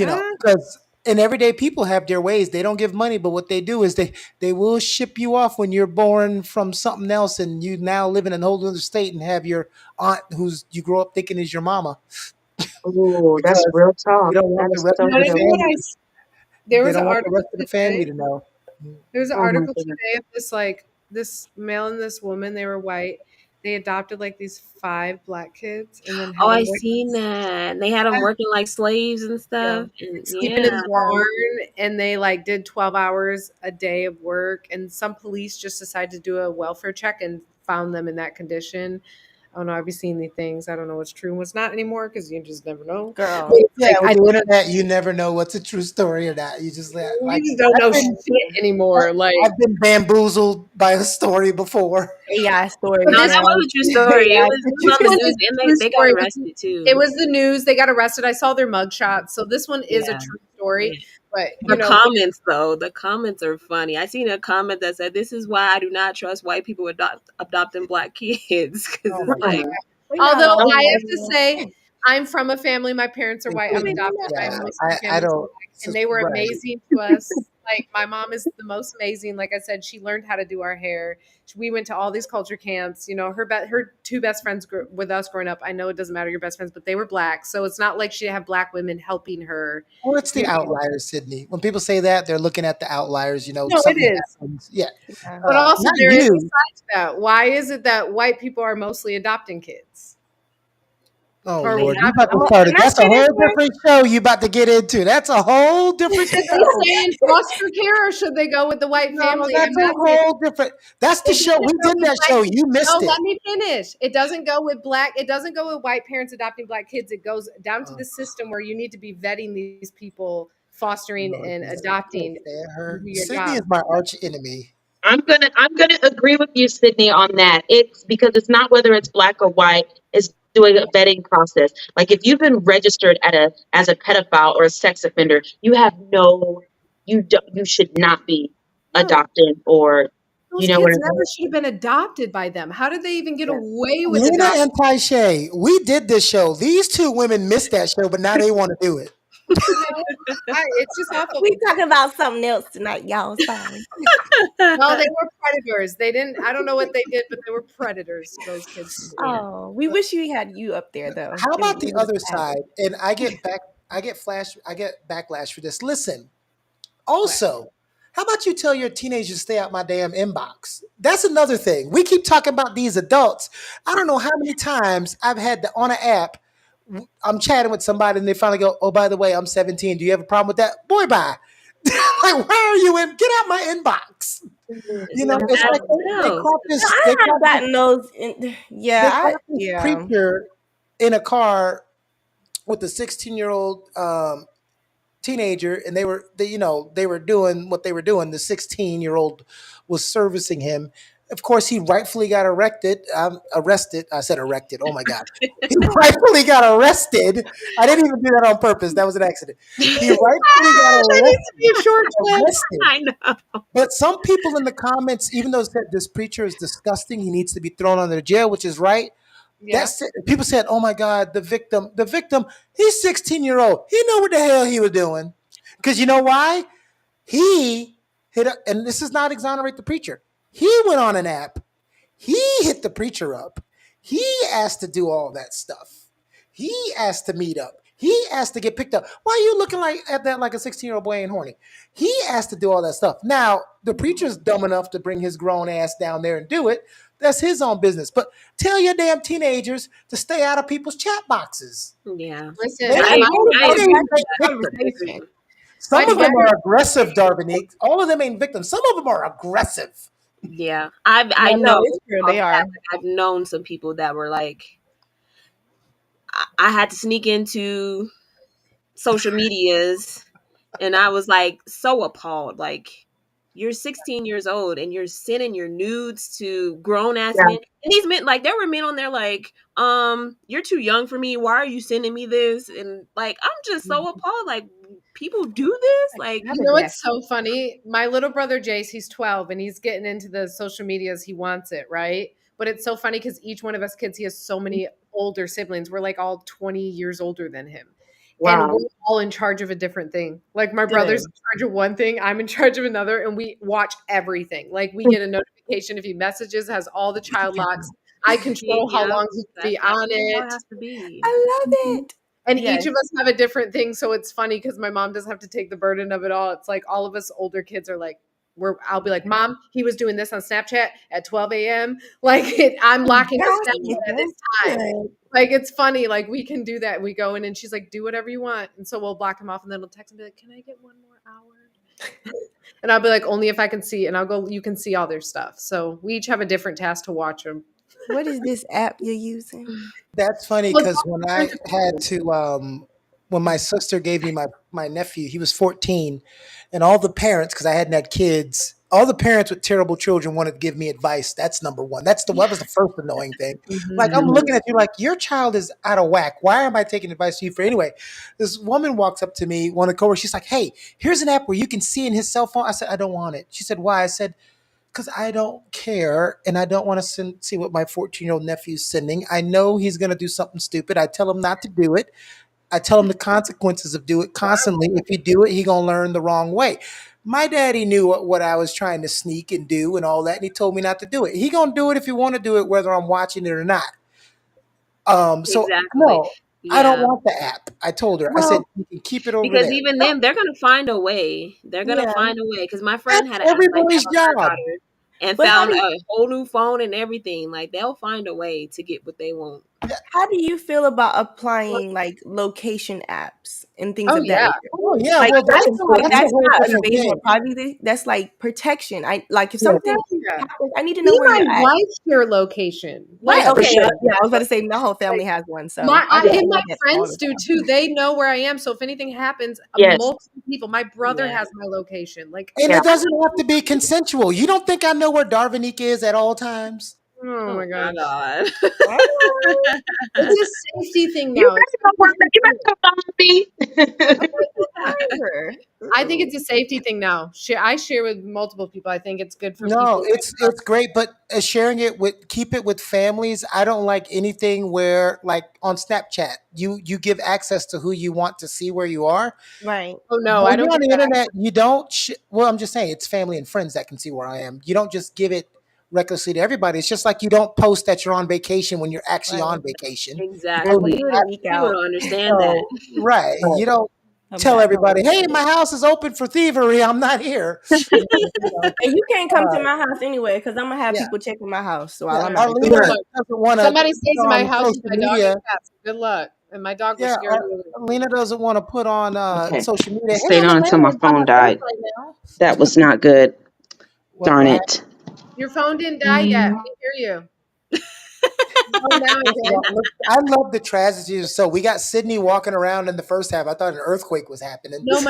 S5: Ah,
S1: Because and everyday people have their ways. They don't give money, but what they do is they will ship you off when you're born from something else, and you now live in a whole other state and have your aunt who's you grow up thinking is your mama
S4: Oh, that's
S1: because
S4: real
S1: they
S4: talk.
S1: don't want
S4: That
S1: the
S4: is
S1: rest
S4: so
S1: of
S5: you
S1: the
S5: know
S4: good.
S5: what
S1: family.
S5: there
S1: They
S5: was an
S1: don't want the
S5: article
S1: rest of the family
S5: today.
S1: to know.
S5: There was an
S4: Oh my
S5: article
S4: goodness.
S5: today of this male and this woman. They were white. They adopted like these 5 black kids and then
S2: Oh,
S5: had
S2: I
S5: them work.
S2: seen that. They had them working like slaves and
S5: Yeah.
S2: stuff. And
S5: Sleep in his
S2: yeah.
S3: Yeah,
S5: barn, and they like did 12 hours a day of work, and some police just decided to do a welfare check and found them in that condition. I don't know. I've been seeing these things. I don't know what's true and what's not anymore because you just never know. But
S3: girl.
S5: it's
S1: Yeah,
S5: like
S1: with the internet, you never know what's a true story or not. You just
S5: you
S1: like
S5: just don't
S1: I've
S5: know
S1: been
S5: shit anymore. Like
S1: I've been bamboozled by a story before.
S3: AI
S5: but
S3: stories
S2: No,
S5: this
S2: that
S3: now.
S2: was a true story.
S3: AI
S2: It was
S5: this
S2: on the
S5: one
S2: news
S5: is
S2: and
S5: a true
S2: they got
S5: story.
S2: arrested
S5: It
S2: too.
S5: was the news. They got arrested. I saw their mugshots. So this one is a
S2: Yeah.
S5: true story.
S2: Yeah.
S5: But
S2: The comments though, the comments are funny. I seen a comment that said, "This is why I do not trust white people adopting black kids," because
S1: Oh
S2: it's
S1: my
S4: Uh-uh.
S2: like,
S1: god!
S3: We're not
S5: although
S3: all
S5: I
S4: Nope.
S5: have to
S3: white.
S5: say, I'm from a family. My parents are
S1: Thank
S5: white.
S2: I
S5: I'm
S1: you.
S2: mean,
S5: adopted. My
S1: Yeah,
S5: Muslim
S1: I
S5: family's
S1: don't.
S5: black, and they were
S1: Right.
S5: amazing to us. Like my mom is the most amazing. Like I said, she learned how to do our hair. We went to all these culture camps. You know, her two best friends with us growing up. I know it doesn't matter your best friends, but they were black, so it's not like she had black women helping her.
S1: Well, it's
S5: You
S1: the
S5: know,
S1: outliers, Sydney. When people say that, they're looking at the outliers.
S5: no, it
S1: Something
S5: is.
S1: happens. Yeah,
S3: Yeah.
S5: But also,
S1: not
S5: there is a
S1: you.
S5: side to that. Why is it that white people are mostly adopting kids?
S1: Oh
S5: Or
S1: Lord, you
S2: Yeah.
S1: about to start
S3: Can
S1: it.
S3: I
S1: That's a
S3: say this
S1: whole
S3: one?
S1: different show you about to get into. That's a whole different
S5: Should they
S1: show.
S5: stay in foster care or should they go with the white
S1: No,
S5: family?
S1: that's
S5: And
S1: a
S5: that's it.
S1: whole different. That's the
S5: It
S1: show. We
S5: doesn't go
S1: did
S5: with
S1: that
S5: black
S1: show.
S5: kids.
S1: You
S5: No,
S1: missed it.
S5: let me finish. It doesn't go with black. It doesn't go with white parents adopting black kids. It goes down to
S1: Oh,
S5: the system where you need to be vetting these people, fostering
S1: Lord
S5: and
S1: Jesus, I can't
S5: adopting
S1: stand
S5: who
S1: her.
S5: you
S1: Sydney
S5: adopt.
S1: is my arch enemy.
S4: I'm gonna agree with you, Sydney, on that. It's because it's not whether it's black or white, it's doing a vetting process. Like if you've been registered at a as a pedophile or a sex offender, you have no you should not be
S5: No,
S4: adopted or
S5: those
S4: what
S5: kids
S4: I
S5: never
S4: mean?
S5: should have been adopted by them. How did they even get
S3: Yeah.
S5: away with
S1: Lena
S5: adoption?
S1: and Taishay, we did this show. These two women missed that show, but now they want to do it.
S5: No, it's just awful.
S3: We talking about something else tonight, y'all. Sorry.
S5: No, they were predators. They didn't. I don't know what they did, but they were predators. Those kids were.
S3: Oh, we wish we had you up there though.
S1: How
S3: It
S1: about the
S3: would
S1: other
S3: have
S1: side? And I get backlash for this. Listen,
S5: What?
S1: also, how about you tell your teenagers to stay out my damn inbox? That's another thing. We keep talking about these adults. I don't know how many times I've had on an app. I'm chatting with somebody and they finally go, "Oh, by the way, I'm 17. Do you have a problem with that?" Boy, bye. Like, why are you in? Get out my inbox.
S2: It's a
S1: It's
S2: bad
S1: like they
S2: smell.
S1: caught
S3: No,
S1: this.
S3: I have gotten those.
S1: They
S3: Yeah,
S1: caught this
S3: yeah.
S1: preacher in a car with a 16-year-old teenager, and they were doing what they were doing. The 16-year-old was servicing him. Of course, he rightfully got arrested. I said erected. Oh my god, he rightfully got arrested. I didn't even do that on purpose. That was an accident. He rightfully got
S5: That needs to be a short clip.
S1: arrested.
S2: I know.
S1: But some people in the comments, even though said this preacher is disgusting, he needs to be thrown under jail, which is right.
S5: Yeah.
S1: That's it. People said, "Oh my God, the victim, he's 16-year-old. He knew what the hell he was doing." Because you know why? He and this is not exonerate the preacher. He went on an app. He hit the preacher up. He asked to do all that stuff. He asked to meet up. He asked to get picked up. Why are you looking like at that like a 16-year-old boy ain't horny? He asked to do all that stuff. Now, the preacher's dumb enough to bring his grown ass down there and do it. That's his own business. But tell your damn teenagers to stay out of people's chat boxes.
S2: Yeah.
S1: They
S5: Listen,
S2: I
S1: ain't,
S2: I
S1: they ain't
S2: agree.
S1: victims.
S2: I agree.
S1: Some
S5: my
S1: of them
S5: dad.
S1: are aggressive, Darvinique. All of them ain't victims. Some of them are aggressive.
S2: Yeah. I
S3: No,
S2: know
S3: it's true.
S2: for a
S3: They are.
S2: fact, like, I've known some people that were like I had to sneak into social medias and I was like so appalled. Like you're 16 years old and you're sending your nudes to grown ass
S4: Yeah.
S2: men. And these men, like there were men on there like, you're too young for me. Why are you sending me this? And like I'm just so appalled. Like people do this? Like
S5: You know what's so funny? My little brother Jace, he's 12 and he's getting into the social medias. He wants it, right? But it's so funny because each one of us kids, he has so many older siblings. We're like all 20 years older than him. And
S4: Wow.
S5: we're all in charge of a different thing. Like my brother's
S3: Good.
S5: in charge of one thing, I'm in charge of another, and we watch everything. Like we get a notification if he messages, has all the child locks. I control how
S2: yep,
S5: long he can be
S2: that's
S5: on
S2: how it
S5: it.
S2: has to be.
S3: I love it.
S5: And
S3: Yes.
S5: each of us have a different thing. So it's funny because my mom doesn't have to take the burden of it all. It's like all of us older kids are like, I'll be like, Mom, he was doing this on Snapchat at 12 a.m. Like I'm locking his Snapchat at this time.
S3: Good.
S5: Like it's funny. Like we can do that. We go in and she's like, do whatever you want. And so we'll block him off and then we'll text and be like, can I get one more hour? And I'll be like, only if I can see. And I'll go, you can see all their stuff. So we each have a different task to watch them.
S3: What is this app you're using?
S1: That's funny
S5: Well,
S1: because when my sister gave me my nephew, he was 14, and all the parents, because I hadn't had kids, all the parents with terrible children wanted to give me advice. That's number one. That was the first annoying thing. Like I'm
S3: Mhm.
S1: looking at you like your child is out of whack. Why am I taking advice from you for anyway? This woman walks up to me, one of the coworkers. She's like, "Hey, here's an app where you can see in his cell phone." I said, "I don't want it." She said, "Why?" I said, because I don't care and I don't want to see what my 14-year-old nephew's sending. I know he's going to do something stupid. I tell him not to do it. I tell him the consequences of do it constantly. If you do it, he going to learn the wrong way. My daddy knew what I was trying to sneak and do and all that, and he told me not to do it. He gonna do it if he want to do it, whether I'm watching it or not. So
S2: Exactly.
S1: no, I don't
S2: Yeah.
S1: want the app. I told her. I said
S3: Well,
S1: you can keep it over
S2: Because
S1: there.
S2: even
S1: No,
S2: then, they're gonna find a way. They're gonna
S3: yeah.
S2: find a way. Because my friend
S1: that's
S2: had an app like that
S1: everybody's
S2: on her
S1: job.
S2: daughter, and
S3: But
S2: found a whole new phone and everything. Like they'll find a way to get what they want.
S3: how do you feel about applying like location apps and things
S5: Oh
S3: of that
S5: yeah.
S3: nature?
S1: Oh yeah,
S3: Like
S1: well
S3: like
S1: that's a
S3: that's
S1: whole
S3: not
S1: different
S3: invasion of
S1: thing.
S3: privacy. That's like protection. I like if
S1: Yeah,
S3: something
S5: Yeah.
S3: happens, I need to know
S5: See
S3: where
S5: my
S3: you're at.
S5: wife's share location.
S3: Right.
S5: Like
S1: yeah, for
S3: Okay.
S1: sure.
S3: Yeah. I was about to say my whole family has one, so
S5: my
S3: I get
S5: and my
S3: that all
S5: friends
S3: the
S5: do
S3: time.
S5: too. They know where I am. So if anything happens,
S4: Yes.
S5: multiple people. My brother
S2: Yeah.
S5: has my location. Like,
S1: And
S4: Yeah.
S1: it doesn't have to be consensual. You don't think I know where Darvinique is at all times?
S5: oh
S2: Oh
S5: my
S2: my
S5: gosh,
S2: god.
S3: Oh,
S5: it's a safety thing
S4: You
S5: now. It's
S4: better go
S5: a
S4: work.
S5: safety
S4: You
S5: thing.
S4: better come on me.
S3: flavor.
S5: I think
S3: Ooh.
S5: it's a safety thing now. I share with multiple people. I think it's good for
S1: No,
S5: people.
S1: it's great, but sharing it with keep it with families. I don't like anything where like on Snapchat, you give access to who you want to see where you are.
S3: Right.
S5: Oh no, I
S1: When
S5: don't
S1: you're on
S5: give
S1: the
S5: that.
S1: internet, you don't. Well, I'm just saying, it's family and friends that can see where I am. You don't just give it recklessly to everybody. It's just like you don't post that you're on vacation when you're actually
S3: Right.
S1: on vacation. You
S3: Or
S1: post
S3: leave
S2: Exactly.
S3: it a week
S2: People
S3: out.
S2: don't understand that.
S1: so right. You don't
S3: Come
S1: tell
S3: back
S1: everybody,
S3: home.
S1: "Hey, my house is open for thievery. I'm not here." You know,
S3: And you can't come to
S1: uh,
S3: my house anyway, because I'm gonna have
S1: yeah,
S3: people checking my house while
S1: yeah.
S3: I'm
S5: Yeah.
S3: out of
S5: Good
S1: Arlena
S3: town.
S5: luck.
S1: doesn't want to
S5: Somebody
S1: put
S5: stays in my
S1: on
S5: house with
S1: social
S5: my dog
S1: media.
S5: and cats. Good luck. And my dog was
S1: Yeah,
S5: scared of me.
S1: Alina doesn't want to put on
S4: Okay.
S1: social
S4: I
S1: media. Hey,
S4: stayed
S1: I'm
S4: on
S1: in
S4: until my
S1: Maryland by
S4: phone
S1: myself
S4: died.
S1: right now.
S4: That was not good. Darn
S1: What
S4: it.
S5: Your phone didn't die yet. We hear you. Oh, now it
S1: First of
S5: did.
S1: all, look, I love the tragedies. So we got Sydney walking around in the first half. I thought an earthquake was happening.
S5: No,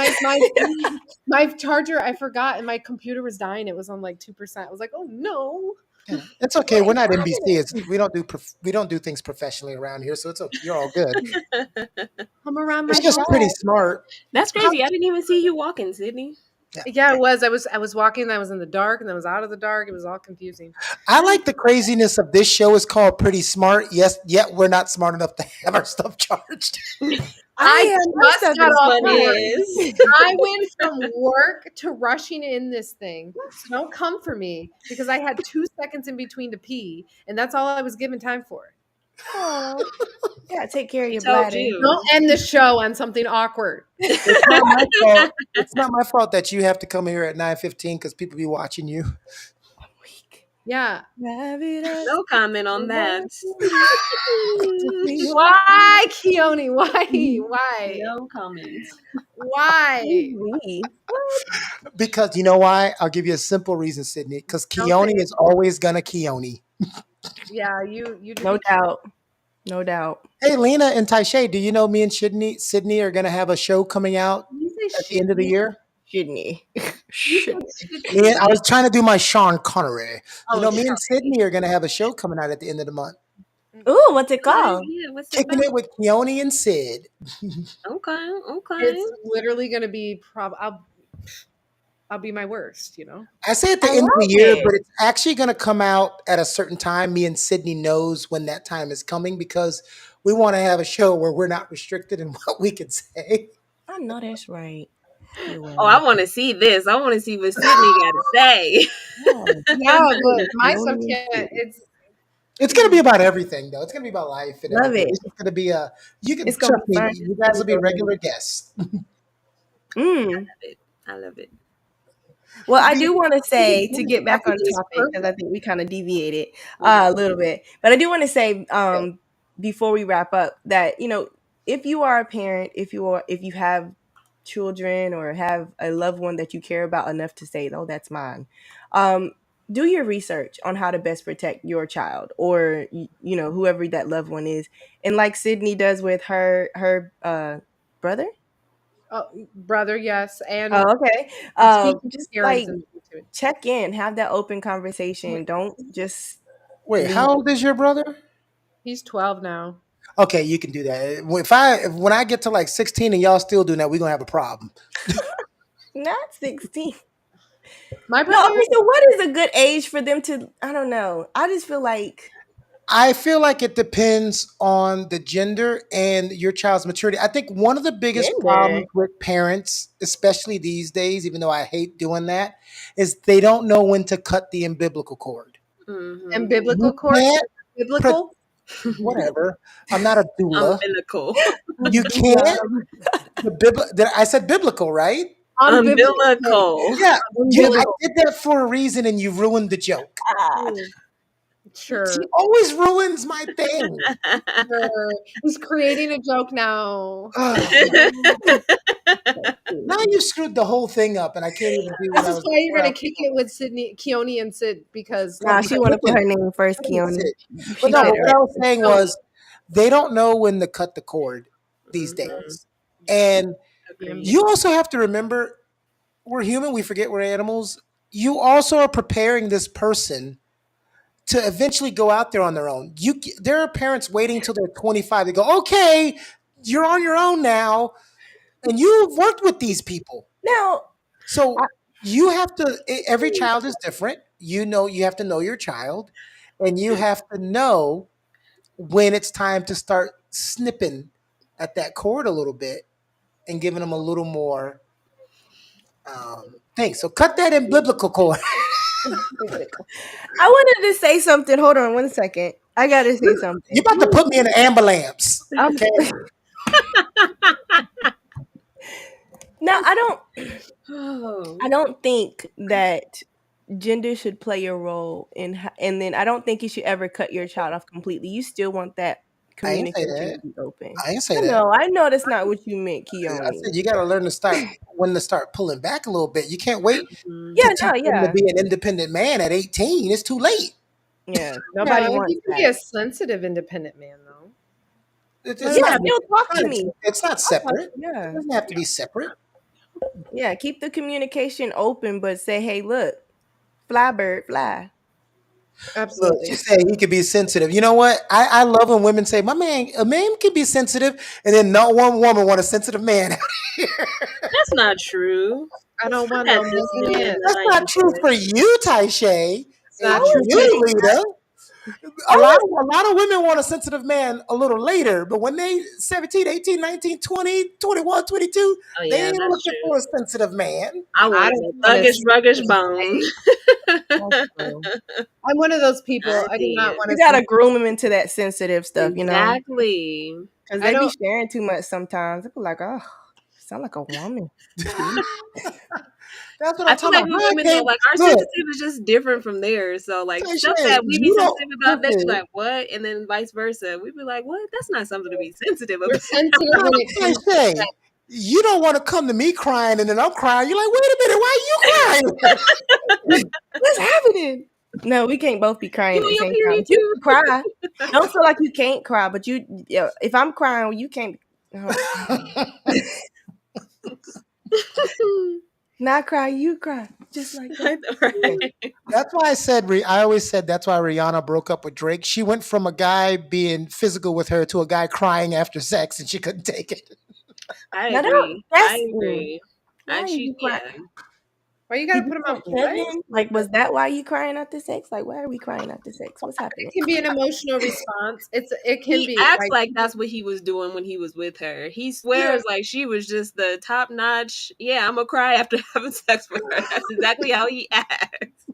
S5: my charger, I forgot, and my computer was dying. It was on like 2%. I was like, oh no.
S1: Yeah, it's okay. We're not NBC. We don't do things professionally around here, so it's okay. You're all good.
S5: I'm around
S1: It's
S5: my
S1: just
S5: dog.
S1: pretty smart.
S2: That's
S5: How
S2: crazy. I didn't even see you walking, Sydney.
S1: Yeah.
S5: Yeah, it was. I was walking, I was in the dark, and I was out of the dark. It was all confusing.
S1: I like the craziness of this show is called Pretty Smart. Yes, yet we're not smart enough to have our stuff charged.
S5: I
S3: I am. My
S5: just
S3: stuff
S5: got
S3: is
S5: off
S2: One
S5: of work.
S2: is.
S5: I went from work to rushing in this thing. So don't come for me because I had 2 seconds in between to pee, and that's all I was given time for.
S3: Oh, gotta take care of
S2: I
S3: your
S2: told
S3: bladder.
S2: you.
S5: Don't end the show on something awkward.
S1: It's not my fault. It's not my fault that you have to come here at 9:15 because people be watching you.
S3: Weak.
S5: Yeah.
S2: No comment on that.
S5: Why, Keone? Why? Why?
S2: No comment.
S5: Why?
S3: Me.
S1: Because you know why? I'll give you a simple reason, Sydney. Because
S5: Don't say
S1: Keone
S5: it.
S1: is always gonna Keone.
S5: Yeah, you do.
S3: No doubt. No doubt.
S1: Hey, Lena and Taishay, do you know me and Sydney are gonna have a show coming out
S5: You say
S1: at the end of the
S5: shitney.
S1: year?
S3: Shouldn't he?
S5: You
S3: Should.
S5: said
S1: Me and, I
S5: shitney.
S1: was trying to do my Sean Connery. You
S5: Oh,
S1: know, me and
S5: sorry.
S1: Sydney are gonna have a show coming out at the end of the month.
S3: Ooh, what's it
S2: Okay,
S3: called?
S2: yeah, what's it
S1: Kicking
S2: about?
S1: it with Keone and Sid.
S2: Okay, okay.
S5: It's literally going to be I'll be my worst, you know.
S1: I say at the
S3: I
S1: end of the
S3: love
S1: year,
S3: it.
S1: but it's actually going to come out at a certain time. Me and Sydney knows when that time is coming because we want to have a show where we're not restricted in what we can say.
S3: I know that's right. You
S2: Oh, I
S3: will.
S2: want to see this. I want to see what Sydney got to say.
S3: Oh,
S5: Yeah, but my stuff
S3: Keone
S5: can't.
S3: City.
S1: It's going to be about everything, though. It's going to be about life and
S3: Love
S1: everything.
S3: it.
S1: It's just going to be a. You can
S3: It's gonna
S1: trust
S3: be
S1: me.
S3: fun.
S1: You guys will be regular guests.
S3: Mm.
S2: I love it.
S3: Well, I
S1: Be-
S3: do want to say to get back on
S5: Everything's
S3: topic because I
S5: perfect.
S3: think we kind of deviated
S2: We did.
S3: a little bit, but I do want to say
S1: yeah.
S3: before we wrap up that if you are a parent, if you have children or have a loved one that you care about enough to say, oh, that's mine, um, do your research on how to best protect your child or whoever that loved one is, and like Sydney does with her brother.
S5: Oh, brother, yes, and
S3: Oh, okay.
S5: speaking to
S3: Just
S5: parents
S3: like
S5: and to it.
S3: check in, have that open conversation. Don't just
S1: Wait,
S3: leave.
S1: how old is your brother?
S5: He's 12 now.
S1: Okay, you can do that. When I get to like 16 and y'all still doing that, we're gonna have a problem.
S3: Not 16.
S5: My
S3: No,
S5: brother,
S3: okay, so what is a good age for them to, I don't know. I just feel like
S1: I feel like it depends on the gender and your child's maturity. I think one of the biggest
S3: Gender.
S1: problems with parents, especially these days, even though I hate doing that, is they don't know when to cut the umbilical cord.
S5: And
S2: Mm-hmm.
S1: You
S5: biblical court,
S1: can't put
S5: biblical.
S1: whatever. I'm not a doula.
S2: Umbilical.
S1: You can't. I said biblical, right?
S5: Unbiblical.
S2: Umbilical.
S1: Yeah. I
S5: Umbilical.
S1: did that for a reason, and you ruined the joke.
S3: Ah.
S5: Mm,
S1: She
S5: sure.
S1: always ruins my thing.
S5: Sure. He's creating a joke now.
S1: Now you screwed the whole thing up, and I can't even do what
S5: This
S1: I
S5: is
S1: was.
S5: why you're
S1: What I
S5: gonna kick it with Sydney, Keone, and Sid because
S1: no,
S3: Nah, she want to put her name first,
S1: I didn't say
S3: Keone.
S1: it. But
S3: She
S1: no,
S3: said
S1: but
S3: it
S1: what I was
S3: right.
S1: saying was they don't know when to cut the cord these
S2: Mhm.
S1: days. And
S2: Agreed.
S1: you also have to remember we're human, we forget we're animals. You also are preparing this person to eventually go out there on their own. There are parents waiting till they're 25 to go, okay, you're on your own now, and you've worked with these people.
S3: Now,
S1: So
S3: I,
S1: you have to, every child is different. You have to know your child, and you have to know when it's time to start snipping at that cord a little bit and giving them a little more thing. So cut that in biblical cord.
S3: I wanted to say something. Hold on one second. I got to say
S1: You're
S3: something.
S1: about to put me in an ambulance.
S3: I'm,
S1: Okay.
S3: now,
S2: Oh.
S3: I don't think that gender should play a role in, and then I don't think you should ever cut your child off completely. You still want that
S1: I ain't say
S3: communication to
S1: that.
S3: be open.
S1: I ain't say that.
S3: I know that's not what you meant,
S1: I
S3: Keone.
S1: said you got to learn to start when to start pulling back a little bit. You can't wait to
S3: Yeah,
S1: teach
S3: no,
S1: them to
S3: yeah,
S1: be an independent man at 18. It's too late.
S3: yeah. Nobody
S5: No,
S3: wants
S5: he can be
S3: that.
S5: a sensitive, independent man, though.
S1: It's
S5: Let him
S3: Yeah,
S1: not.
S5: have
S3: still talk to
S1: It's
S3: me.
S1: it's not
S3: I'll talk-
S1: separate. It
S3: Yeah,
S1: doesn't have to be separate.
S3: yeah. Keep the communication open, but say, hey, look, fly bird, fly.
S1: Look, she
S5: absolutely.
S1: said he could be sensitive. You know what? I love when women say, "My man, a man can be sensitive," and then not one woman want a sensitive man.
S2: That's not true.
S5: I don't want
S2: I had
S5: no
S2: sensitive men
S5: man.
S2: that
S1: That's
S2: I
S1: not true
S2: enjoyed.
S1: for you, Taishay,
S5: It's
S3: I
S1: and
S5: not
S3: was
S5: true for
S1: you,
S5: me.
S3: saying,
S1: Lita.
S3: I was,
S1: A lot of women want a sensitive man a little later, but when they 17, 18, 19, 20, 21, 22,
S2: Oh
S1: they
S2: yeah,
S1: ain't
S2: that's
S1: looking
S2: true.
S1: for a sensitive man.
S2: I
S5: I
S2: wanted
S5: don't
S2: a
S5: want
S2: thuggish, ruggish
S5: to.
S2: bone.
S3: that's true.
S5: I'm one of those
S2: I
S5: people. I do not
S2: did.
S5: want
S3: You
S5: to
S3: gotta
S5: see.
S3: groom them into that sensitive stuff,
S2: Exactly.
S3: because
S5: I
S3: they be
S5: don't.
S3: sharing too much sometimes. They be like, oh, sound like a woman. Jeez.
S1: That's what I'm
S2: I feel
S1: talking
S2: like
S1: about.
S2: we
S1: How I
S2: women though,
S1: came.
S2: like our
S1: Look,
S2: sensitive is just different from theirs. So like stuff
S1: Taishay,
S2: that we be
S1: you don't
S2: sensitive about, they be
S1: listen.
S2: like, what? And then vice versa. We be like, what? That's not something to be sensitive
S5: We're
S2: about.
S5: sensitive when it comes to
S1: Taishay, you don't want to come to me crying and then I'm crying. You're like, wait a minute, why are you crying?
S3: What's happening? No, we can't both be crying
S2: You
S3: at
S2: on
S3: the
S2: your
S3: same time.
S2: period
S3: But you
S2: too?
S3: can cry. Don't feel like you can't cry, but yeah, if I'm crying, you can't. Not cry, you cry, just like that. Okay.
S2: Right.
S1: That's why I said, I always said that's why Rihanna broke up with Drake. She went from a guy being physical with her to a guy crying after sex and she couldn't take it.
S2: I
S3: Now
S2: agree.
S3: that's
S2: I agree.
S3: why
S2: I
S3: are
S2: she
S3: you crying?
S2: yeah.
S5: why you got to
S3: Did
S5: put
S3: you
S5: them on
S3: put
S5: blast.
S3: Kevin? Like, was that why you crying after sex? Like, why are we crying after sex? What's
S5: It
S3: happening?
S5: can be an emotional response. It can
S2: He
S5: be
S2: acts
S5: like
S2: like that's what he was doing when he was with her. He
S5: yeah.
S2: swears like she was just the top notch. Yeah, I'm gonna cry after having sex with her. That's exactly how he acts.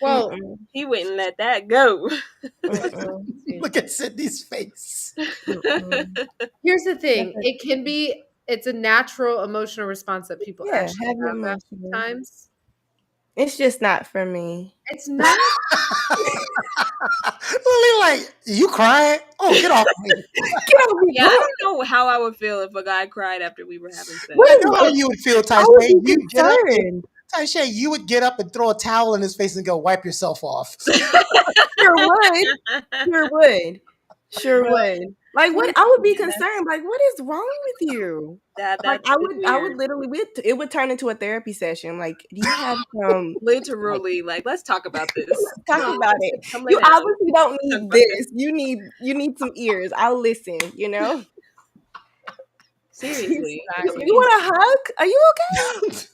S5: Well,
S3: Mm-mm,
S2: He wouldn't let that go.
S3: mm-mm,
S1: Look at Sydney's face.
S3: mm-mm.
S5: here's the thing.
S3: Never-
S5: It can be. It's a natural emotional response that people
S3: Yeah,
S5: actually
S3: have your
S5: have
S3: emotions.
S5: times.
S3: It's just not for me.
S5: It's not.
S1: Lily, like, you crying? Oh, get off me.
S3: Get off me,
S2: Yeah,
S3: girl.
S2: I don't know how I would feel if a guy cried after we were having sex.
S1: I
S3: What
S1: know how
S3: is?
S1: you would feel,
S3: I would
S1: Taishay.
S3: be
S1: You get up and
S3: concerned.
S1: Taishay, you would get up and throw a towel in his face and go wipe yourself off.
S3: Sure would. Sure would. Sure
S5: Well,
S3: would. Like what? I would be concerned. Like what is wrong with you? Like
S2: That's
S3: I would
S2: weird.
S3: literally, it would turn into a therapy session. Like, do you have some? Like,
S2: Literally, like, let's talk about this.
S3: talk about it.
S2: Come lay
S3: You
S2: down.
S3: obviously don't
S2: Talk
S3: need
S2: about this.
S3: this. You need some ears. I'll listen. You know.
S2: Seriously.
S3: You want a hug? Are you okay?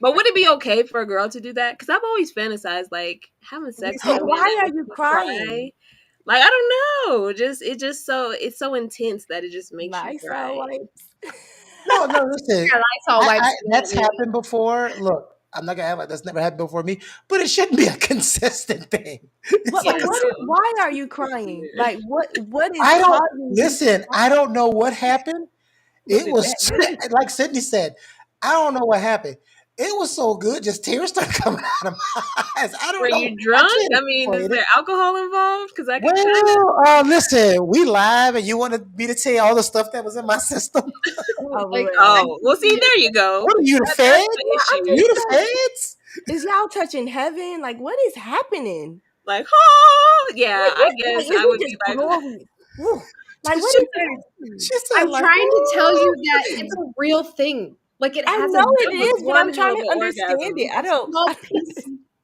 S2: But would it be okay for a girl to do that? Because I've always fantasized like having sex with
S3: So
S2: a man
S3: why
S2: that
S3: are
S2: makes
S3: you
S2: me
S3: crying?
S2: cry. Like I don't know, it's so intense that it just makes you
S3: Lysol
S2: cry.
S3: wipes.
S1: No, no, listen.
S5: Yeah, Lysol wipes
S1: That's
S5: definitely.
S1: happened before. Look, I'm not gonna act like that's never happened before me, but it shouldn't be a consistent thing. It's
S2: Yeah,
S1: like
S3: But
S1: a,
S3: what?
S2: no.
S3: Why are you crying? Like what is
S1: I don't
S3: causing you to
S1: listen.
S3: cry?
S1: I don't know what happened.
S3: Was
S1: It
S3: it
S1: was
S3: that good?
S1: like Sydney said. I don't know what happened. It was so good, just tears started coming out of my eyes. I
S2: Were
S1: don't know.
S2: you
S1: I
S2: drunk?
S1: can't
S2: I mean, is
S1: explain it.
S2: there alcohol involved? Because I could kind of.
S1: Well, listen, we live, and you wanted me to tell you all the stuff that was in my system.
S3: Oh
S5: Like,
S3: well.
S2: Oh, well, see, there you go.
S1: What are you, the
S2: That's
S1: feds?
S2: the
S3: Yeah, I'm
S2: issue.
S3: just
S1: You the
S3: like,
S1: feds?
S3: is y'all touching heaven? Like, what is happening?
S2: Like, oh, yeah, I
S3: Like,
S2: guess
S3: is
S2: I
S3: it
S2: would be
S3: just
S2: like,
S3: glorious? Woo. Like,
S1: She
S3: what
S1: said,
S3: is happening?
S1: she said
S5: I'm
S1: like,
S5: trying to tell you that it's
S1: "Ooh."
S5: a real thing. Like it
S3: I
S5: has a
S3: know it
S2: that was
S3: is, but
S2: one
S3: I'm
S2: hell
S3: trying
S2: of
S3: to
S2: an
S3: understand it.
S2: orgasm.
S3: I
S5: it's
S3: don't.
S5: called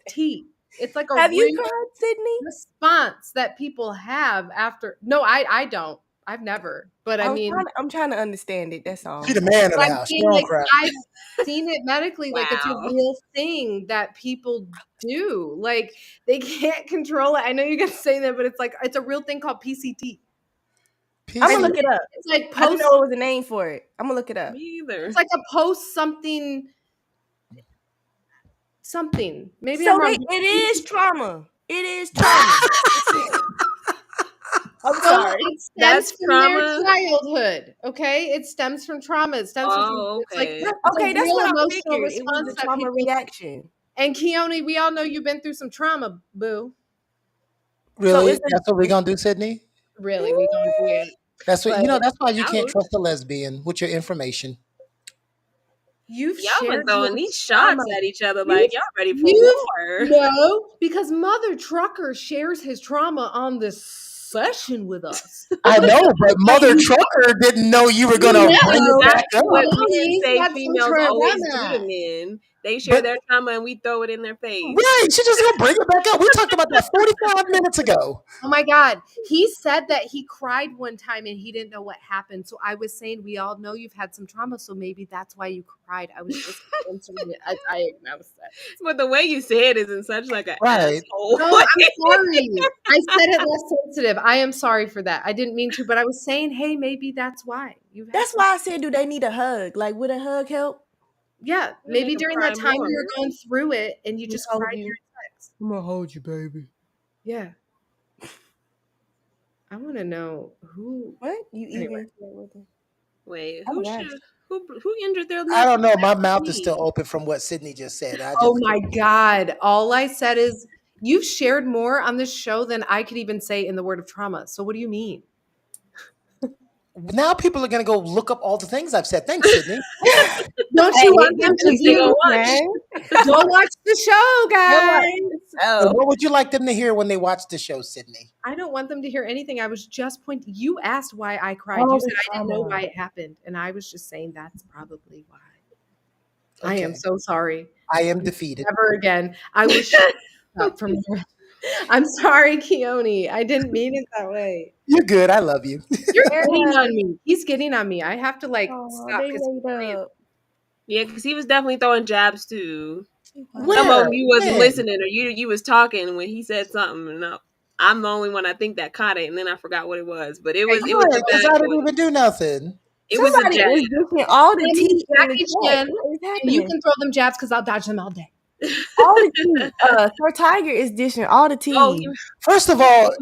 S5: PCT. It's like a
S3: Have you
S5: real
S3: cried, Sydney?
S5: response that people have after. No, I don't. I've never. But I mean,
S3: I'm trying to understand it. That's
S1: She
S3: all.
S1: the man of
S5: but
S1: the
S5: I'm
S1: house. She
S5: saying
S1: don't
S5: like
S1: cry.
S5: I've seen it medically. Like it's a
S2: Wow.
S5: real thing that people do. Like they can't control it. I know you can say that, but it's like it's a real thing called PCT.
S3: I'm
S5: And
S3: gonna
S1: PC.
S3: look it up.
S5: it's like
S3: I didn't
S5: post.
S3: know it was a name for it. I'm gonna look it up.
S2: Me
S5: It's
S2: either.
S5: like a post something. Maybe
S3: So
S5: I'm wrong.
S3: it is trauma. It is trauma. I'm
S5: Well,
S3: sorry.
S5: it stems
S2: That's
S5: from their
S2: trauma.
S5: childhood, okay? It stems from trauma. It stems from
S2: Oh,
S5: it's like
S2: okay.
S5: it's a
S3: Okay, that's
S5: real
S3: what I
S5: emotional
S3: figured. It was
S5: response
S3: a
S5: that
S3: trauma
S5: people.
S3: reaction.
S5: And Keone, we all know you've been through some trauma, boo.
S3: So
S1: Really? That's what we gonna do, Sydney?
S5: Really, we gonna do it.
S1: That's what
S5: But
S1: you know. That's why you can't
S2: Ouch.
S1: trust a lesbian with your information.
S5: you've
S2: Y'all been
S5: shared your
S2: throwing these
S5: trauma.
S2: shots at each other like
S5: You've
S2: y'all ready for
S5: you've
S2: war.
S5: no, because Mother Trucker shares his trauma on this session with us.
S1: I know, but
S5: But
S1: Mother Trucker didn't know you were gonna bring it
S5: know,
S1: back
S2: That's what
S1: up.
S2: men
S5: Keone's
S2: say
S5: got some
S2: females always do to
S5: trauma.
S2: men. They share
S1: But
S2: their trauma and we throw it in their face.
S1: right, she just gonna bring it back up. We talked about that 45 minutes ago.
S5: Oh my God. He said that he cried one time and he didn't know what happened. So I was saying, we all know you've had some trauma. So maybe that's why you cried. I was just answering it. I was sad.
S2: But the way you say it is in such like an
S1: Right.
S2: asshole
S5: No,
S2: way.
S5: I'm sorry. I said it less sensitive. I am sorry for that. I didn't mean to, but I was saying, hey, maybe that's why you had
S3: That's
S5: some.
S3: why I said, do they need a hug? Like, would a hug help?
S5: Yeah,
S2: We make
S5: maybe
S2: them
S5: during
S2: cry
S5: that time
S2: more.
S5: you were going through it and you
S3: He
S5: just
S3: told
S5: cried
S3: you.
S5: during sex.
S1: I'm gonna hold you, baby.
S5: Yeah. I want to know who.
S3: What? You
S5: Anyway.
S3: even?
S2: Wait,
S3: Oh my
S2: who
S3: gosh.
S2: should who injured their
S1: I don't
S2: knuckles?
S1: know.
S2: That
S1: My
S2: was
S1: mouth is still
S2: me.
S1: open from what Sydney just said. I
S5: Oh
S1: just
S5: my God. All I said is you've shared more on this show than I could even say in the word of trauma. So what do you mean?
S1: now people are gonna go look up all the things I've said. Thanks, Sydney.
S5: Don't
S3: Hey,
S5: you
S3: it
S5: want them
S3: gives
S5: to
S3: you
S2: They gonna
S5: view?
S3: views,
S2: watch.
S3: man.
S5: Go watch the show,
S3: Go watch
S5: guys.
S3: this
S1: And
S3: show.
S1: what would you like them to hear when they watch the show, Sydney?
S5: I don't want them to hear anything. I was just pointing. You asked why I cried.
S3: All
S5: You
S3: the
S5: said I didn't know
S3: trauma.
S5: why it happened. And I was just saying that's probably why. I am
S1: Okay.
S5: so sorry.
S1: I am defeated.
S5: Never again. I will shut up from here. I'm sorry, Keone. I didn't mean it that way.
S1: You're good. I love you.
S5: You're getting
S3: Yeah.
S5: on me. He's getting on me. I have to like
S3: Oh,
S5: stop
S3: they
S5: because
S3: made up.
S2: Yeah, because he was definitely throwing jabs too. Some of
S1: Where?
S2: them you wasn't
S1: When?
S2: listening or you was talking when he said something and I'm the only one I think that caught it and then I forgot what it was. But it was
S1: Where?
S2: the
S1: Because
S2: bad
S1: I didn't
S2: boy.
S1: even do nothing.
S2: It was a
S3: Somebody
S2: jab.
S3: is dishing all the
S5: my name is
S3: tea in the
S5: Jackie
S3: chat.
S5: Chan,
S3: What is
S5: and you
S3: happening?
S5: can throw them jabs because I'll dodge them all day.
S3: All the tea. Sir Tiger is dishing all the
S2: Oh,
S3: tea.
S1: First of all,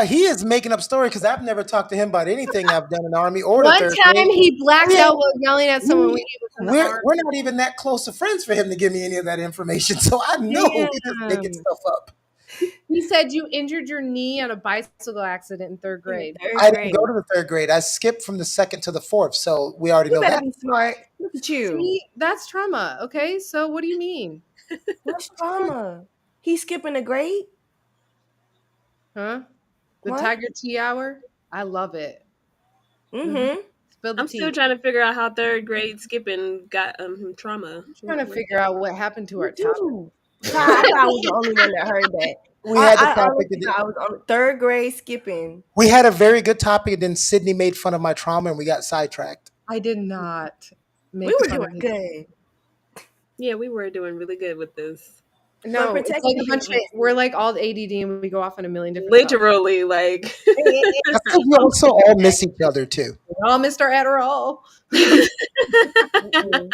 S1: he is making up story because I've never talked to him about anything I've done in the army or the
S5: One
S1: third
S5: time
S1: grade.
S5: he blacked
S1: Yeah,
S5: out while yelling at someone when
S1: we,
S5: he was in the
S1: we're
S5: army.
S1: we're not even that close of friends for him to give me any of that information. So I know he's just making
S5: Damn.
S1: stuff up.
S5: He said you injured your knee on a bicycle accident in third
S3: In the
S5: grade.
S3: third
S1: I didn't
S3: grade.
S1: go to the third grade. I skipped from the second to the fourth. So we already
S3: You
S1: know
S3: better
S1: that.
S3: be smart. Look at you.
S5: See, that's trauma. Okay, so what do you mean?
S3: What's trauma? He's skipping a grade?
S5: Huh? The
S3: What?
S5: Tiger Tea Hour? I love it.
S3: Mm-hmm.
S5: Spill the
S2: I'm still
S5: tea.
S2: trying to figure out how third grade skipping got him trauma.
S5: I'm trying to figure out what happened to
S3: Me
S5: our topic.
S3: too. Ty, I thought I was the only one that heard that.
S1: We had the
S3: I
S1: topic.
S3: honestly thought I was on third grade skipping.
S1: We had a very good topic, and then Sydney made fun of my trauma, and we got sidetracked.
S5: I did not
S3: We
S5: make
S3: were
S5: fun
S3: doing
S5: of his.
S3: good.
S2: Yeah, we were doing really good with this.
S3: But
S5: No, it's
S3: protect
S5: like
S3: your
S5: a bunch of,
S3: peace.
S5: we're like all ADD and we go off on a million different stuff.
S2: Literally, like.
S1: That's because we also all miss each other too.
S5: We all missed our Adderall.
S3: Mm-mm.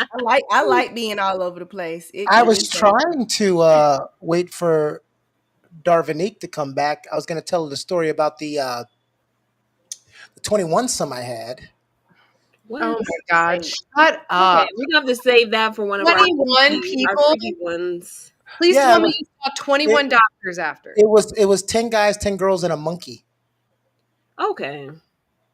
S3: I like being all over the place. It
S1: I
S3: keep
S1: was
S3: me safe.
S1: trying to wait for Darvinique to come back. I was going to tell her the story about the 21 some I had.
S5: Oh
S2: What?
S5: my God.
S2: Like,
S5: Shut
S2: okay,
S5: up.
S2: we're gonna have to save that for one of
S5: 21
S2: our
S5: people?
S2: freaky ones.
S5: Please
S1: Yeah,
S5: tell me you saw 21
S1: it,
S5: doctors after.
S1: it was 10 guys, 10 girls, and a monkey.
S2: Okay.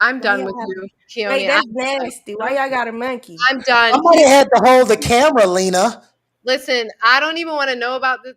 S5: I'm
S3: Why
S5: done
S3: y'all
S5: with
S3: have,
S5: you,
S3: wait,
S5: Keone.
S3: that's nasty. Why y'all
S2: Okay.
S3: got a monkey?
S5: I'm done.
S1: Somebody had to hold the camera, Lena.
S5: Listen, I don't even want to know about this.